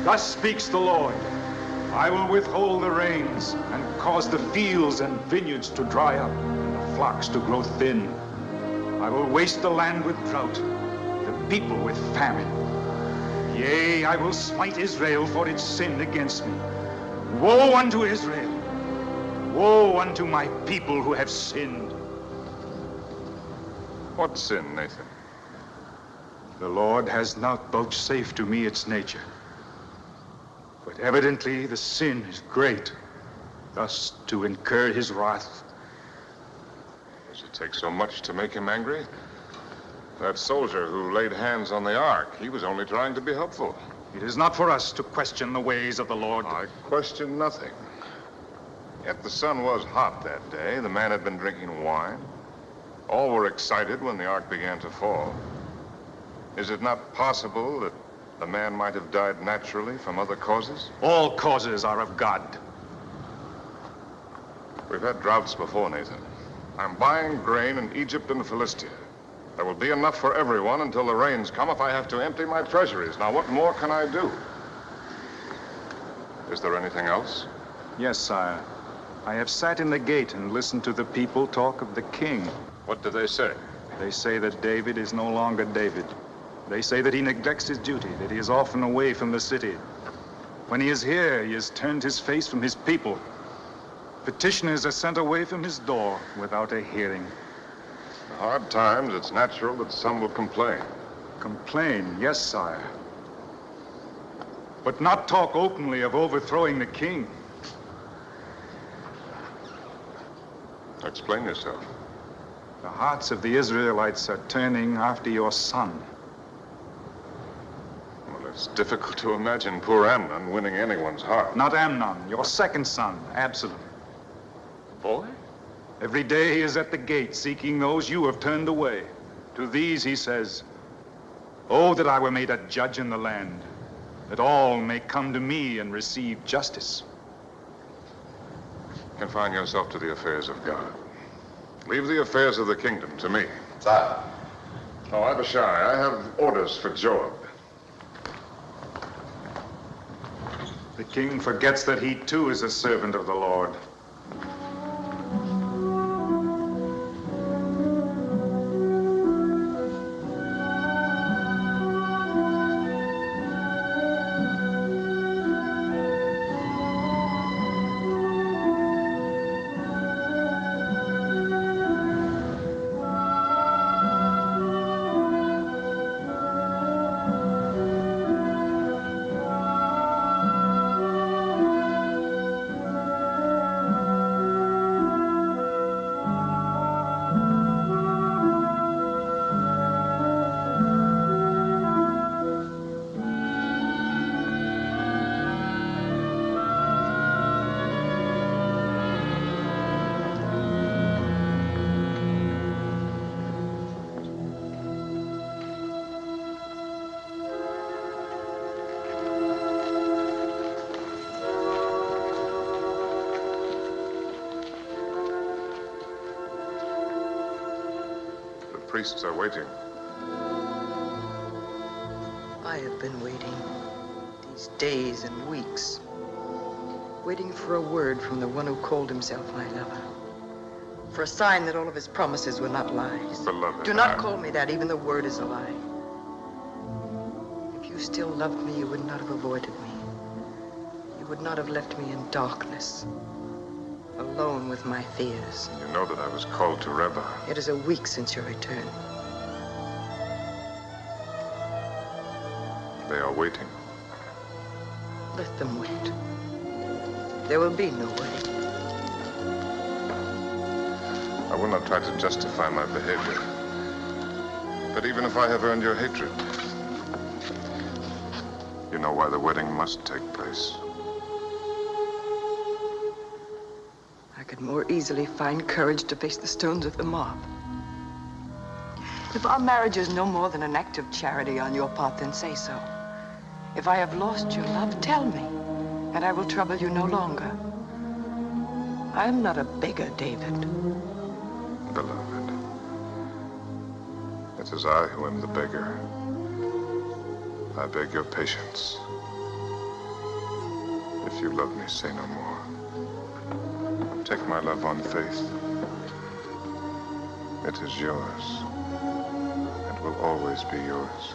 Thus speaks the Lord. I will withhold the rains and cause the fields and vineyards to dry up and the flocks to grow thin. I will waste the land with drought, the people with famine. Yea, I will smite Israel for its sin against me. Woe unto Israel! Woe unto my people who have sinned. What sin, Nathan? The Lord has not vouchsafed to me its nature. But evidently the sin is great, thus to incur his wrath. Does it take so much to make him angry? That soldier who laid hands on the ark, he was only trying to be helpful. It is not for us to question the ways of the Lord. I question nothing. Yet the sun was hot that day. The man had been drinking wine. All were excited when the ark began to fall. Is it not possible that the man might have died naturally from other causes? All causes are of God. We've had droughts before, Nathan. I'm buying grain in Egypt and Philistia. There will be enough for everyone until the rains come if I have to empty my treasuries. Now, what more can I do? Is there anything else? Yes, sire. I have sat in the gate and listened to the people talk of the king. What do they say? They say that David is no longer David. They say that he neglects his duty, that he is often away from the city. When he is here, he has turned his face from his people. Petitioners are sent away from his door without a hearing. In hard times, it's natural that some will complain. Complain, yes, sire. But not talk openly of overthrowing the king. Explain yourself. The hearts of the Israelites are turning after your son. It's difficult to imagine poor Amnon winning anyone's heart. Not Amnon, your second son, Absalom. Boy? Every day he is at the gate seeking those you have turned away. To these he says, "Oh, that I were made a judge in the land, that all may come to me and receive justice. Confine yourself to the affairs of God. Leave the affairs of the kingdom to me. Sire. Oh, Abishai, I have orders for Joab. The king forgets that he too is a servant of the Lord. Priests are waiting. I have been waiting these days and weeks, waiting for a word from the one who called himself my lover, for a sign that all of his promises were not lies. Beloved, Do not call me that. Even the word is a lie. If you still loved me, you would not have avoided me. You would not have left me in darkness, alone with my fears. You know that I was called to Reba. It is a week since your return. They are waiting. Let them wait. There will be no waiting. I will not try to justify my behavior. But even if I have earned your hatred, you know why the wedding must take place. I could more easily find courage to face the stones of the mob. If our marriage is no more than an act of charity on your part, then say so. If I have lost your love, tell me, and I will trouble you no longer. I am not a beggar, David. Beloved, it is I who am the beggar. I beg your patience. If you love me, say no more. Take my love on faith. It is yours, and will always be yours.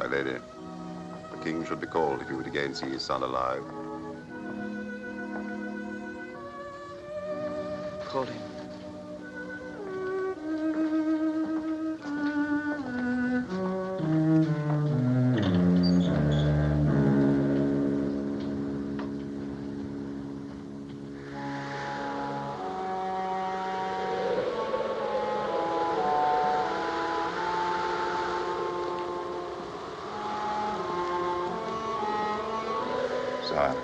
My lady, the king should be called if he would again see his son alive. Call him. Sire.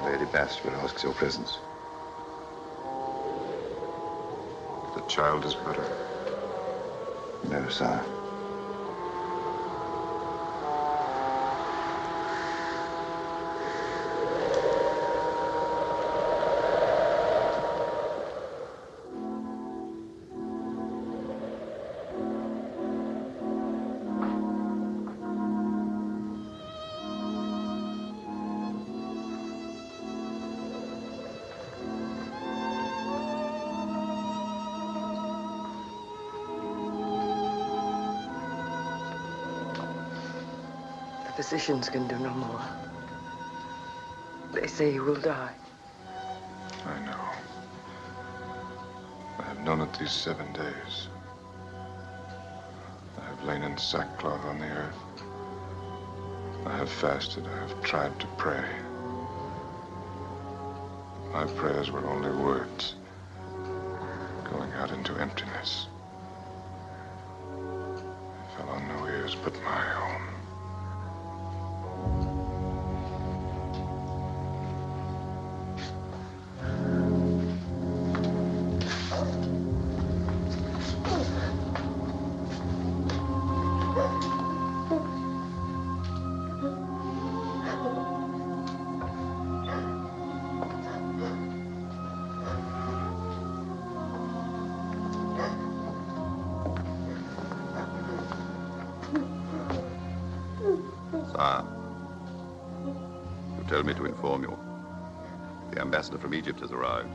Lady Bathsheba asks your presence. The child is better. No, sire. The physicians can do no more. They say he will die. I know. I have known it these 7 days. I have lain in sackcloth on the earth. I have fasted. I have tried to pray. My prayers were only words going out into emptiness. They fell on no ears but my own. Sire, you tell me to inform you. The ambassador from Egypt has arrived.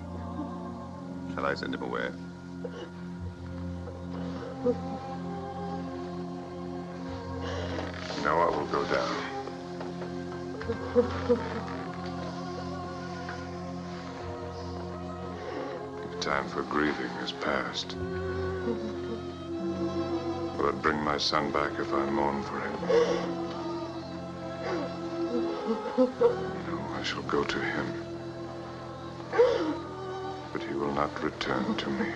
Shall I send him away? Now I will go down. The time for grieving is past. Will it bring my son back if I mourn for him? No, I shall go to him. But he will not return to me.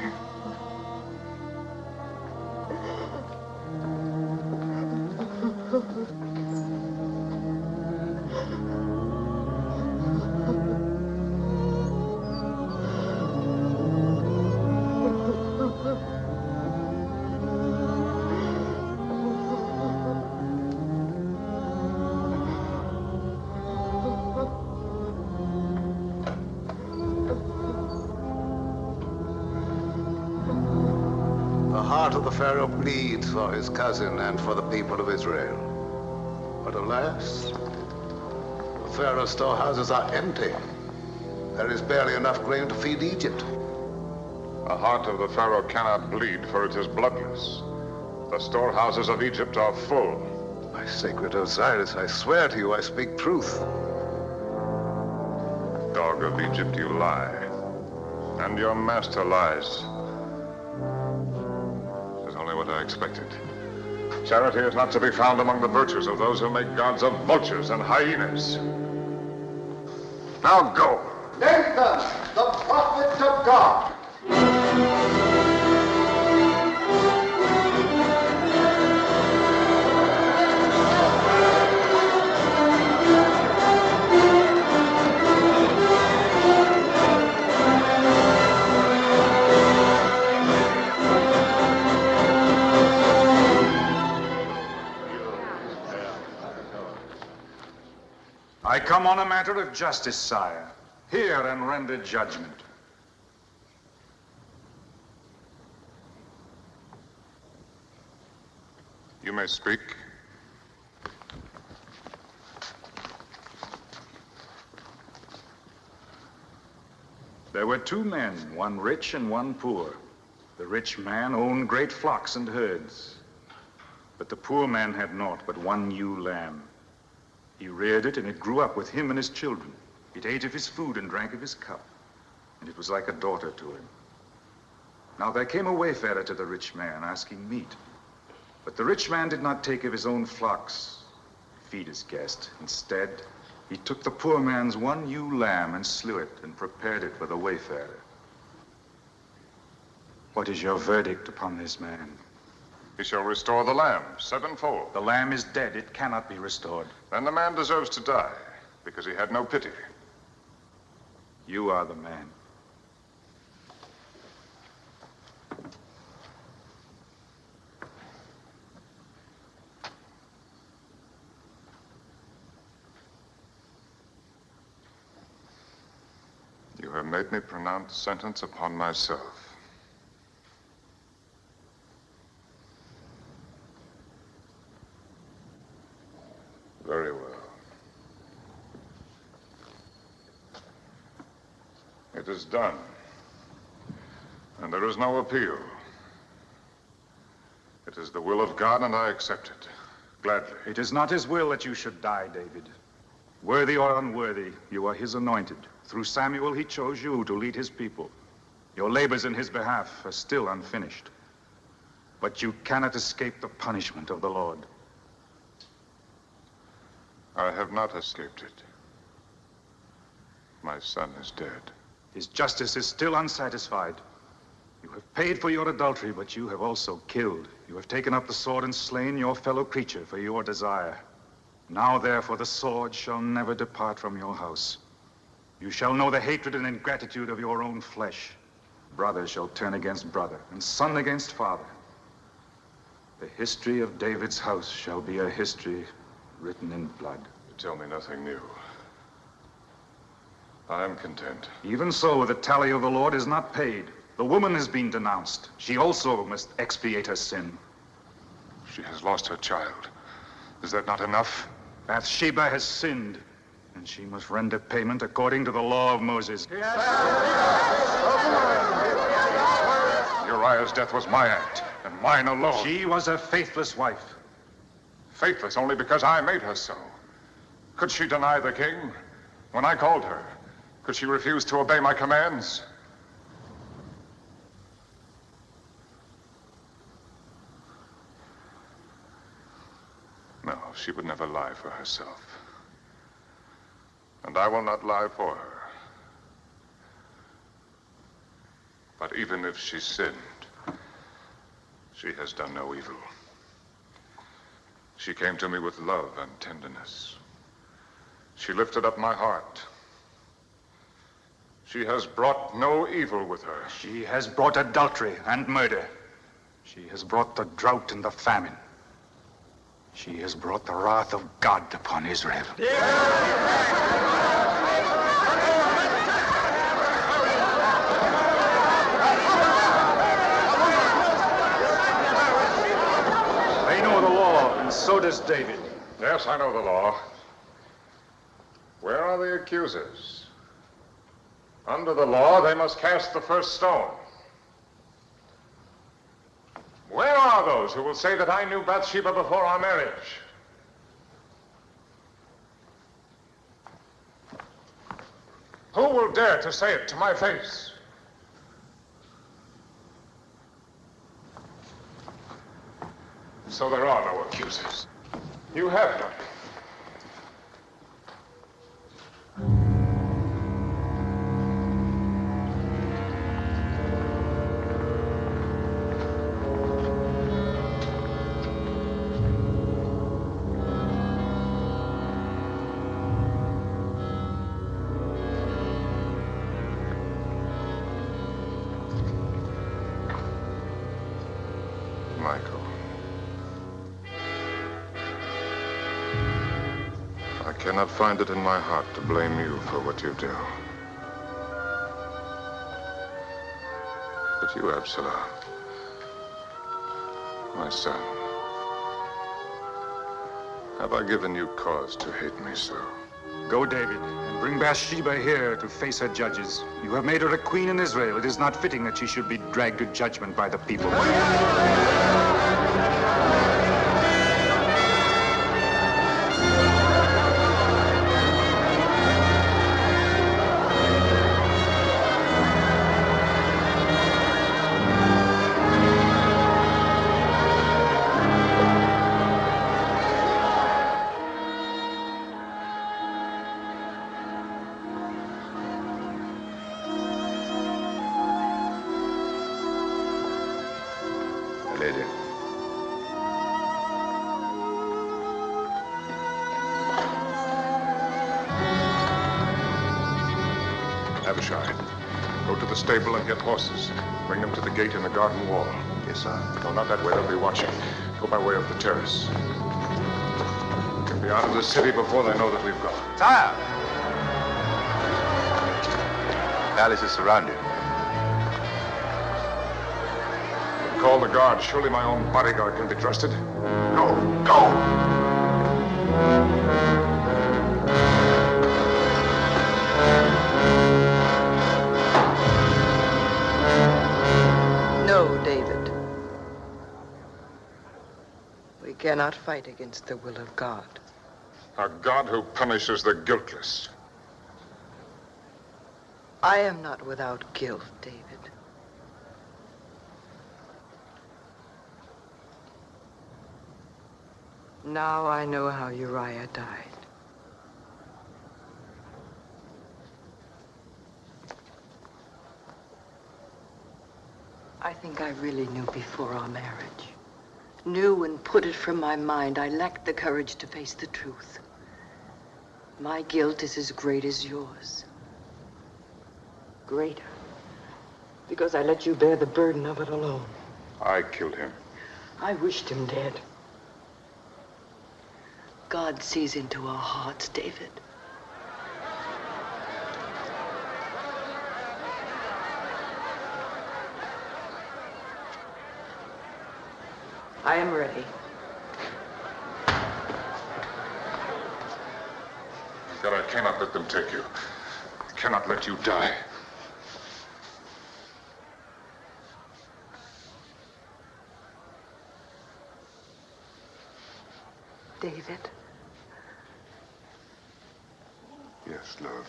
The heart of the Pharaoh bleeds for his cousin and for the people of Israel. But alas, the Pharaoh's storehouses are empty. There is barely enough grain to feed Egypt. The heart of the Pharaoh cannot bleed, for it is bloodless. The storehouses of Egypt are full. My sacred Osiris, I swear to you I speak truth. Dog of Egypt, you lie. And your master lies. This is only what I expected. Charity is not to be found among the virtues of those who make gods of vultures and hyenas. Now go. Nathan, the prophet of God. I come on a matter of justice, sire. Hear and render judgment. You may speak. There were two men, one rich and one poor. The rich man owned great flocks and herds, but the poor man had naught but one ewe lamb. He reared it, and it grew up with him and his children. It ate of his food and drank of his cup, and it was like a daughter to him. Now there came a wayfarer to the rich man, asking meat. But the rich man did not take of his own flocks to feed his guest. Instead, he took the poor man's one ewe lamb and slew it and prepared it for the wayfarer. What is your verdict upon this man? He shall restore the lamb sevenfold. The lamb is dead. It cannot be restored. Then the man deserves to die because he had no pity. You are the man. You have made me pronounce sentence upon myself. Very well. It is done. And there is no appeal. It is the will of God, and I accept it. Gladly. It is not his will that you should die, David. Worthy or unworthy, you are his anointed. Through Samuel, he chose you to lead his people. Your labors in his behalf are still unfinished. But you cannot escape the punishment of the Lord. I have not escaped it. My son is dead. His justice is still unsatisfied. You have paid for your adultery, but you have also killed. You have taken up the sword and slain your fellow creature for your desire. Now, therefore, the sword shall never depart from your house. You shall know the hatred and ingratitude of your own flesh. Brother shall turn against brother, and son against father. The history of David's house shall be a history written in blood. You tell me nothing new. I am content. Even so, the tally of the Lord is not paid. The woman has been denounced. She also must expiate her sin. She has lost her child. Is that not enough? Bathsheba has sinned, and she must render payment according to the law of Moses. Uriah's death was my act, and mine alone. She was a faithless wife. Faithless only because I made her so. Could she deny the king when I called her? Could she refuse to obey my commands? No, she would never lie for herself. And I will not lie for her. But even if she sinned, she has done no evil. She came to me with love and tenderness. She lifted up my heart. She has brought no evil with her. She has brought adultery and murder. She has brought the drought and the famine. She has brought the wrath of God upon Israel. They know the law, and so does David. Yes, I know the law. Where are the accusers? Under the law, they must cast the first stone. Where are those who will say that I knew Bathsheba before our marriage? Who will dare to say it to my face? So there are no accusers. You have none. I cannot find it in my heart to blame you for what you do. But you, Absalom, my son, have I given you cause to hate me so? Go, David, and bring Bathsheba here to face her judges. You have made her a queen in Israel. It is not fitting that she should be dragged to judgment by the people. Lady. Abishai, go to the stable and get horses. Bring them to the gate in the garden wall. Yes, sir. No, not that way. They'll be watching. Go by way of the terrace. We can be out of the city before they know that we've gone. Sire! The palace is surrounded. Call the guard. Surely my own bodyguard can be trusted. Go! Go! No, David. We cannot fight against the will of God. A God who punishes the guiltless. I am not without guilt, David. Now I know how Uriah died. I think I really knew before our marriage. Knew and put it from my mind. I lacked the courage to face the truth. My guilt is as great as yours. Greater. Because I let you bear the burden of it alone. I killed him. I wished him dead. God sees into our hearts, David. I am ready. Yet I cannot let them take you. I cannot let you die. David. Yes, love.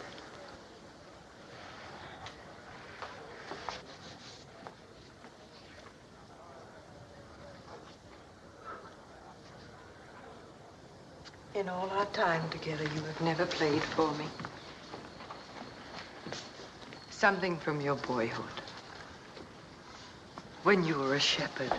In all our time together, you have never played for me. Something from your boyhood. When you were a shepherd.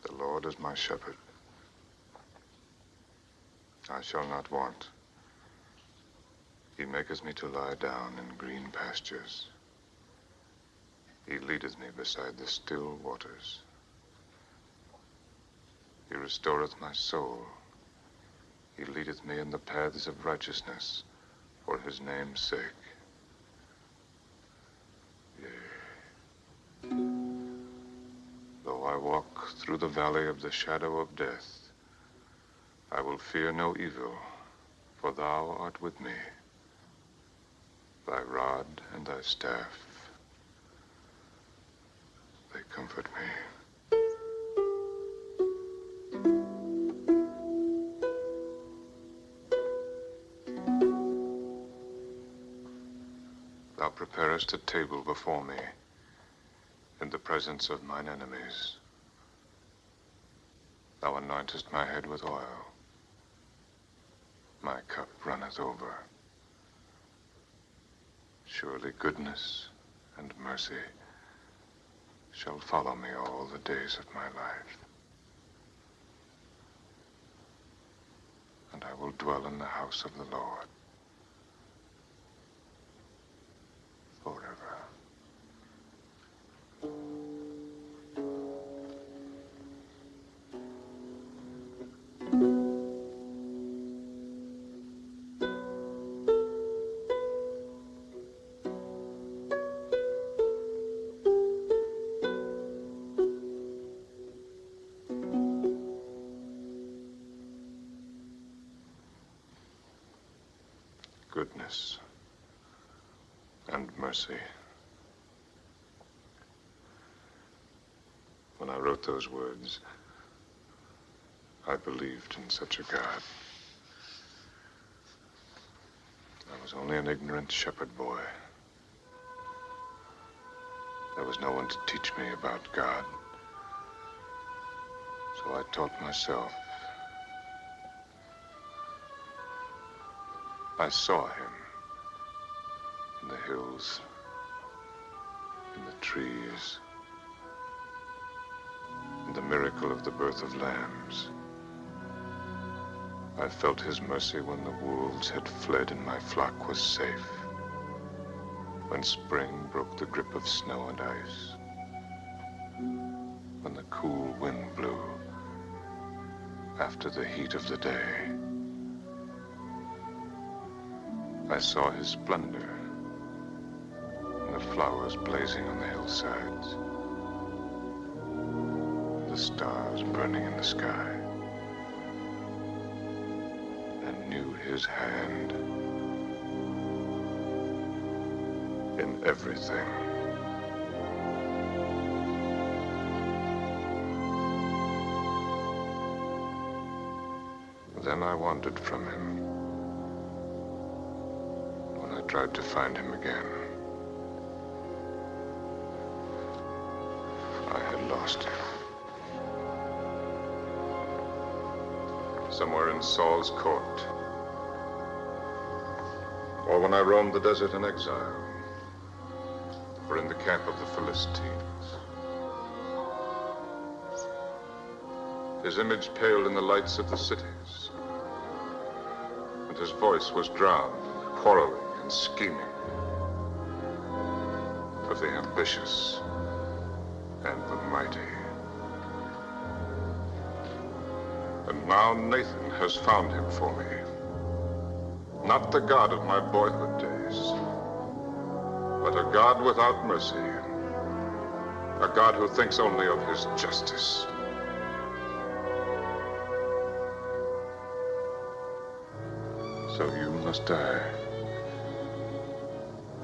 The Lord is my shepherd. I shall not want. He maketh me to lie down in green pastures. He leadeth me beside the still waters. He restoreth my soul. He leadeth me in the paths of righteousness for his name's sake. Yea. Though I walk through the valley of the shadow of death, I will fear no evil, for thou art with me. Thy rod and thy staff, they comfort me. Thou preparest a table before me in the presence of mine enemies. Thou anointest my head with oil. My cup runneth over. Surely goodness and mercy shall follow me all the days of my life. And I will dwell in the house of the Lord forever. Goodness and mercy. When I wrote those words, I believed in such a God. I was only an ignorant shepherd boy. There was no one to teach me about God. So I taught myself. I saw him in the hills, in the trees, in the miracle of the birth of lambs. I felt his mercy when the wolves had fled and my flock was safe. When spring broke the grip of snow and ice. When the cool wind blew after the heat of the day. I saw his splendor in the flowers blazing on the hillsides, the stars burning in the sky, and knew his hand in everything. Then I wandered from him. I tried to find him again. I had lost him. Somewhere in Saul's court. Or when I roamed the desert in exile. Or in the camp of the Philistines. His image paled in the lights of the cities. And his voice was drowned, quarreling and scheming of the ambitious and the mighty. And now Nathan has found him for me. Not the God of my boyhood days, but a God without mercy. A God who thinks only of his justice. So you must die,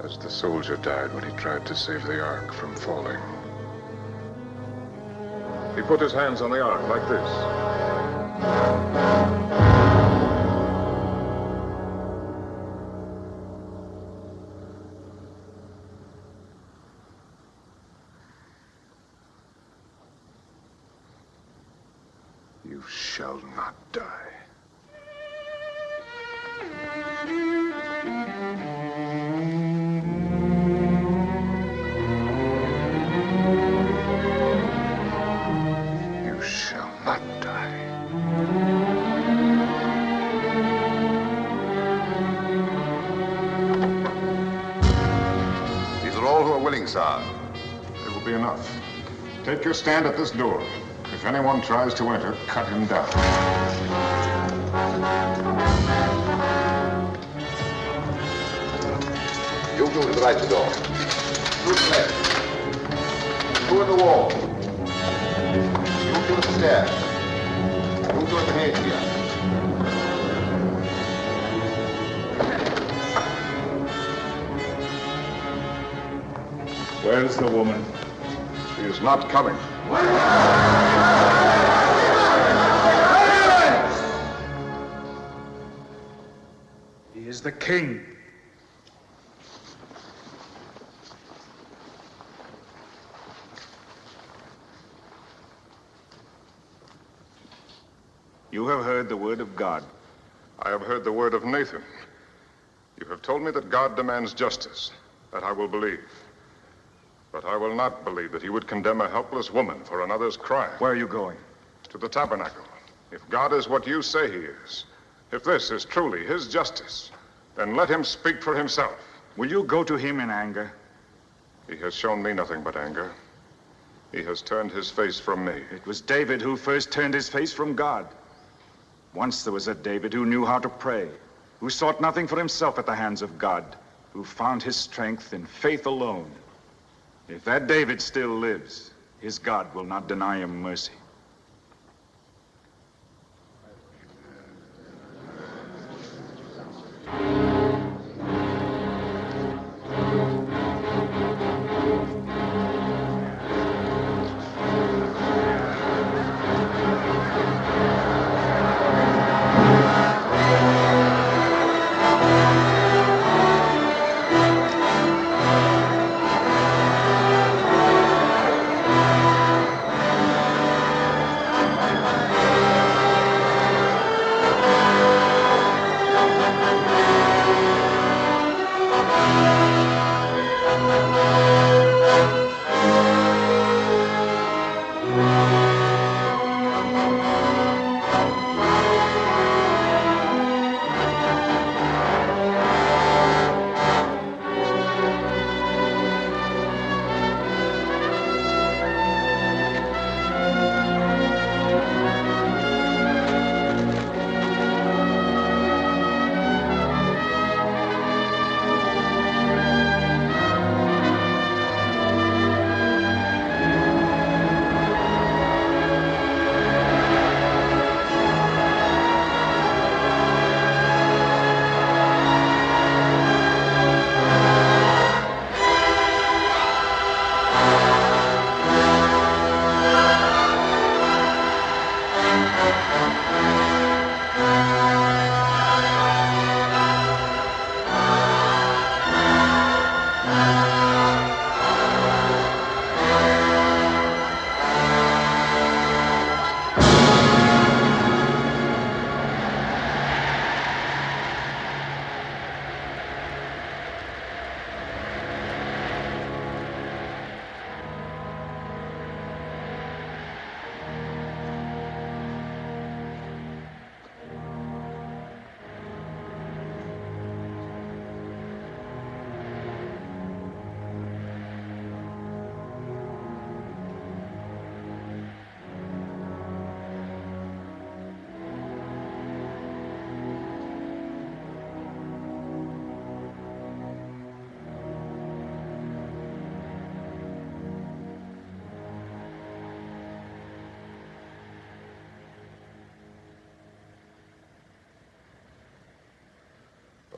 as the soldier died when he tried to save the ark from falling. He put his hands on the ark like this. You shall not die. Sir. It will be enough. Take your stand at this door. If anyone tries to enter, cut him down. You two to the right of the door. Two to the left. Two at the wall. You two at the stairs. You two at the head here. Where's the woman? She is not coming. He is the king. You have heard the word of God. I have heard the word of Nathan. You have told me that God demands justice. That I will believe. But I will not believe that he would condemn a helpless woman for another's crime. Where are you going? To the tabernacle. If God is what you say he is, if this is truly his justice, then let him speak for himself. Will you go to him in anger? He has shown me nothing but anger. He has turned his face from me. It was David who first turned his face from God. Once there was a David who knew how to pray, who sought nothing for himself at the hands of God, who found his strength in faith alone. If that David still lives, his God will not deny him mercy.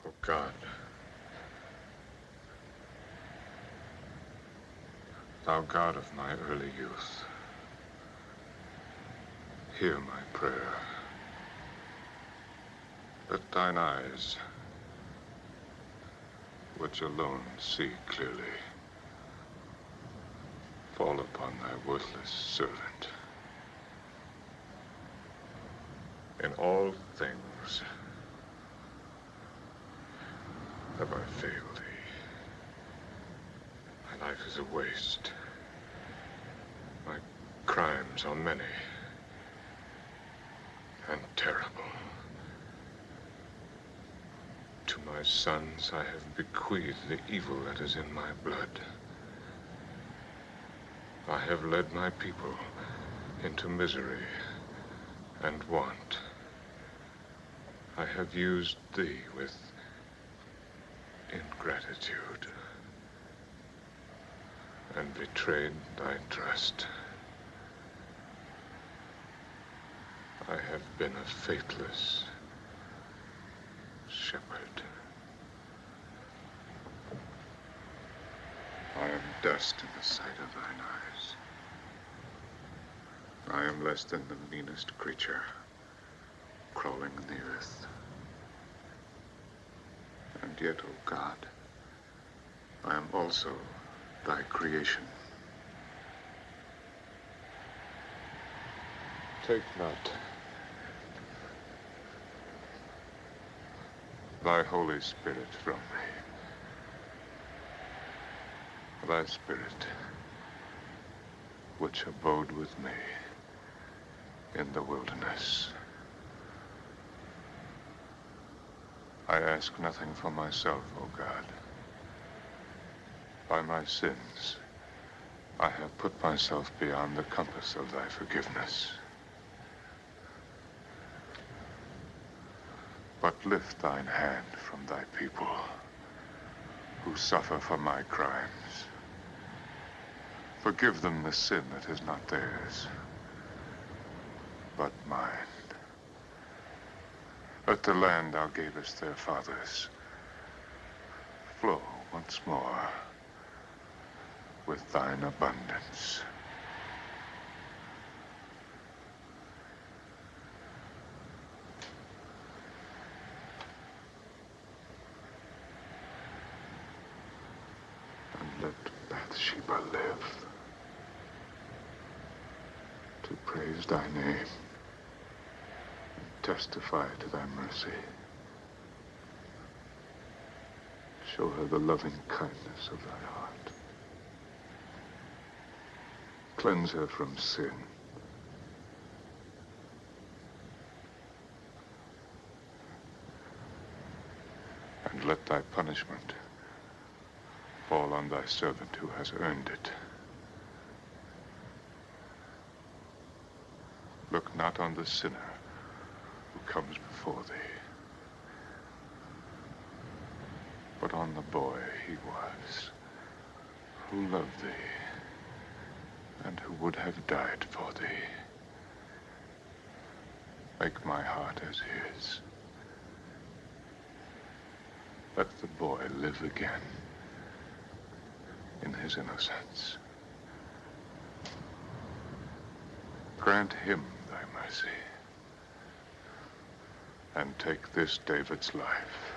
Oh, God. Thou God of my early youth, hear my prayer. Let thine eyes, which alone see clearly, fall upon thy worthless servant. In all things have I failed thee. My life is a waste. My crimes are many and terrible. To my sons I have bequeathed the evil that is in my blood. I have led my people into misery and want. I have used thee with ingratitude and betrayed thy trust. I have been a faithless shepherd. I am dust in the sight of thine eyes. I am less than the meanest creature crawling in the earth. And yet, O God, I am also thy creation. Take not thy Holy Spirit from me. Thy Spirit, which abode with me in the wilderness. I ask nothing for myself, O God. By my sins, I have put myself beyond the compass of thy forgiveness. But lift thine hand from thy people who suffer for my crimes. Forgive them the sin that is not theirs, but mine. Let the land thou gavest their fathers flow once more with thine abundance. And let Bathsheba live to praise thy name and testify to thy mercy. Show her the loving kindness of thy heart. Cleanse her from sin. And let thy punishment fall on thy servant who has earned it. Look not on the sinner who comes before thee, but on the boy he was, who loved thee, and who would have died for thee. Make my heart as his. Let the boy live again in his innocence. Grant him thy mercy, and take this David's life.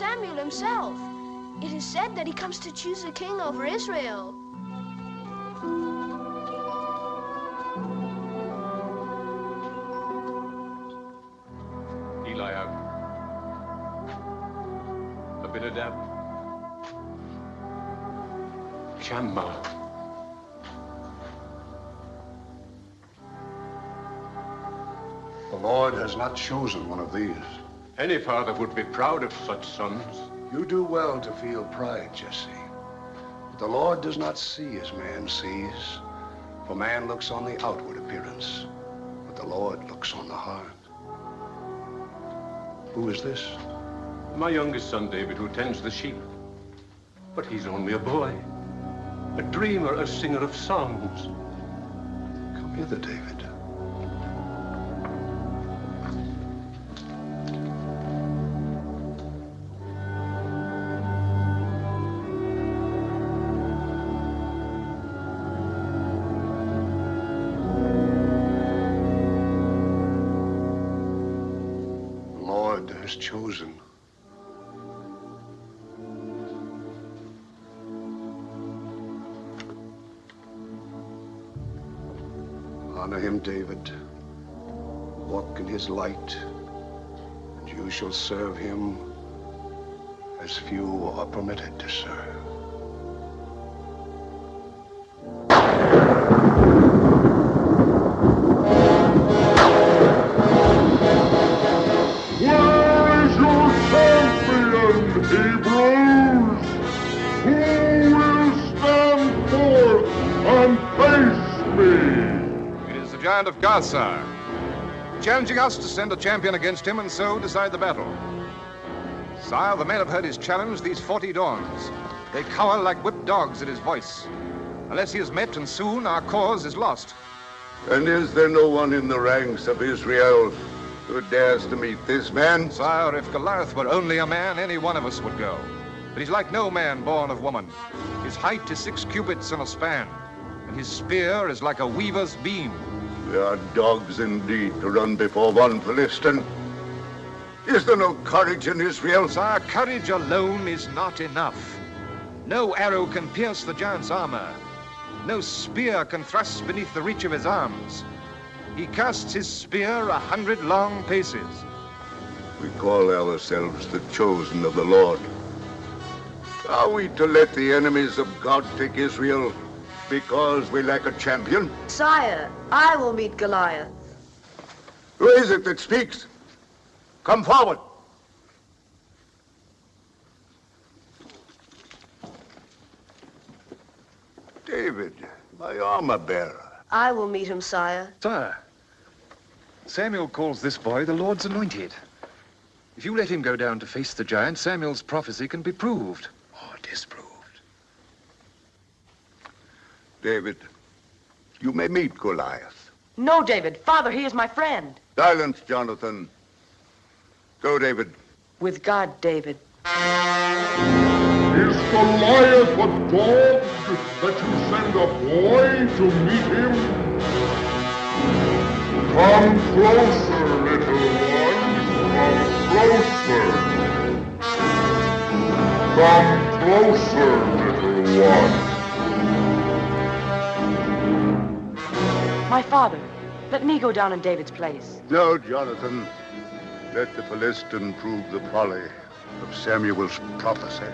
Samuel himself. It is said that he comes to choose a king over Israel. Eliab, Abinadab, Shammah. The Lord has not chosen one of these. Any father would be proud of such sons. You do well to feel pride, Jesse. But the Lord does not see as man sees. For man looks on the outward appearance, but the Lord looks on the heart. Who is this? My youngest son, David, who tends the sheep. But he's only a boy. A dreamer, a singer of songs. Come hither, David. Chosen. Honor him, David. Walk in his light, and you shall serve him as few are permitted to serve. Of Gaza, challenging us to send a champion against him and so decide the battle. Sire, the men have heard his challenge these 40 dawns. They cower like whipped dogs at his voice. Unless he is met, and soon, our cause is lost. And is there no one in the ranks of Israel who dares to meet this man? Sire, if Goliath were only a man, any one of us would go. But he's like no man born of woman. His height is 6 cubits and a span, and his spear is like a weaver's beam. We are dogs indeed to run before one Philistine. Is there no courage in Israel? Sire, courage alone is not enough. No arrow can pierce the giant's armor. No spear can thrust beneath the reach of his arms. He casts his spear 100 long paces. We call ourselves the chosen of the Lord. Are we to let the enemies of God take Israel because we lack a champion? Sire, I will meet Goliath. Who is it that speaks? Come forward. David, my armor bearer. I will meet him, sire. Sire, Samuel calls this boy the Lord's anointed. If you let him go down to face the giant, Samuel's prophecy can be proved. Or disproved. David, you may meet Goliath. No, David. Father, he is my friend. Silence, Jonathan. Go, David. With God, David. Is Goliath a dog that you send a boy to meet him? Come closer, little one. Come closer. Come closer, little one. My father, let me go down in David's place. No, Jonathan. Let the Philistine prove the folly of Samuel's prophecy.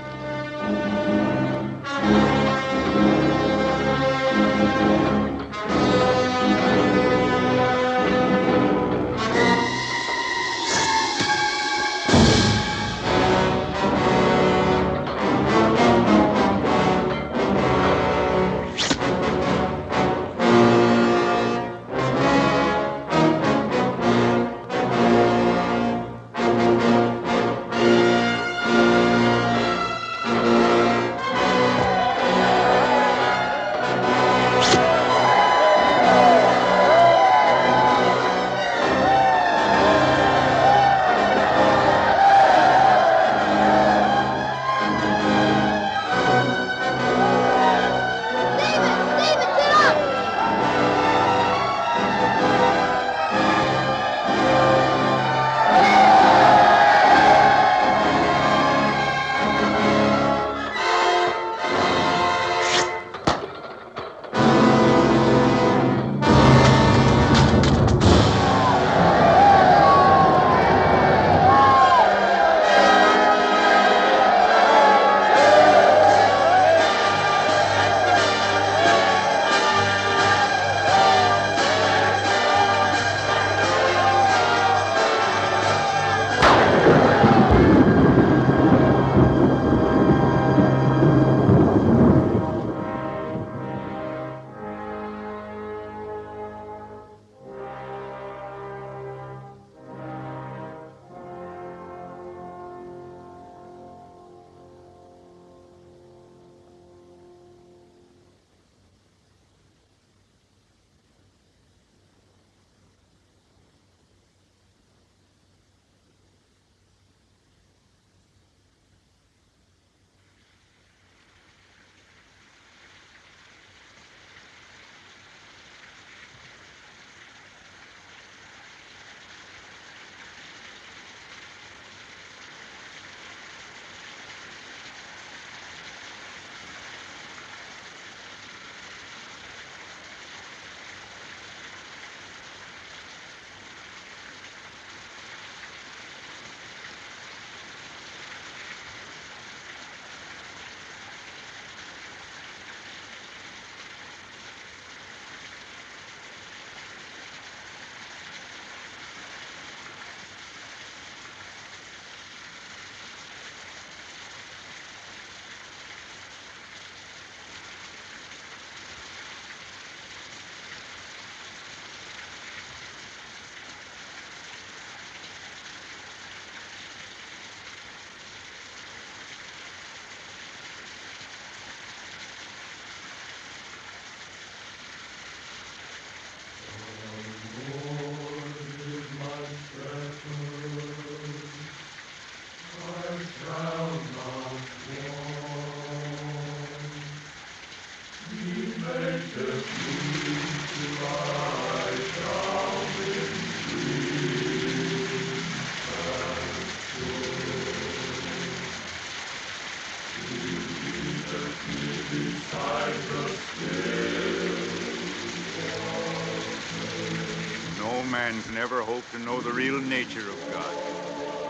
man can ever hope to know the real nature of God,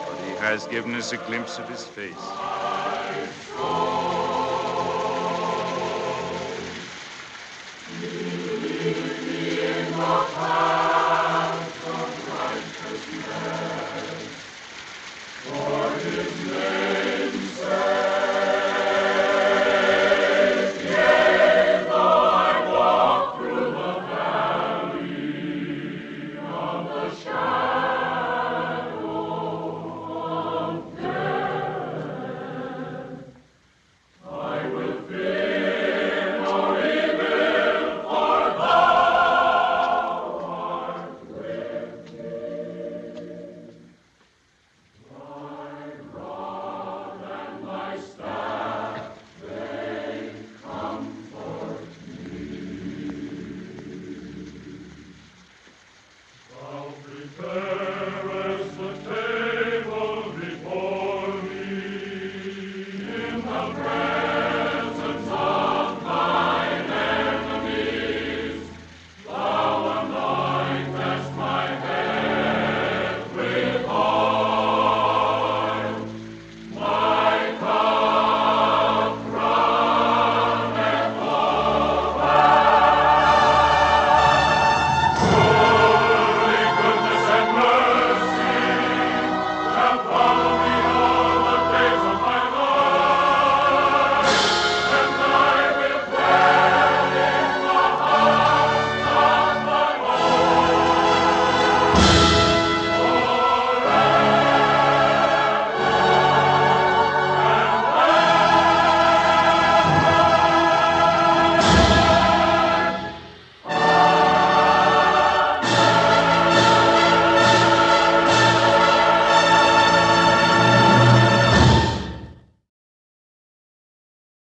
but he has given us a glimpse of his face.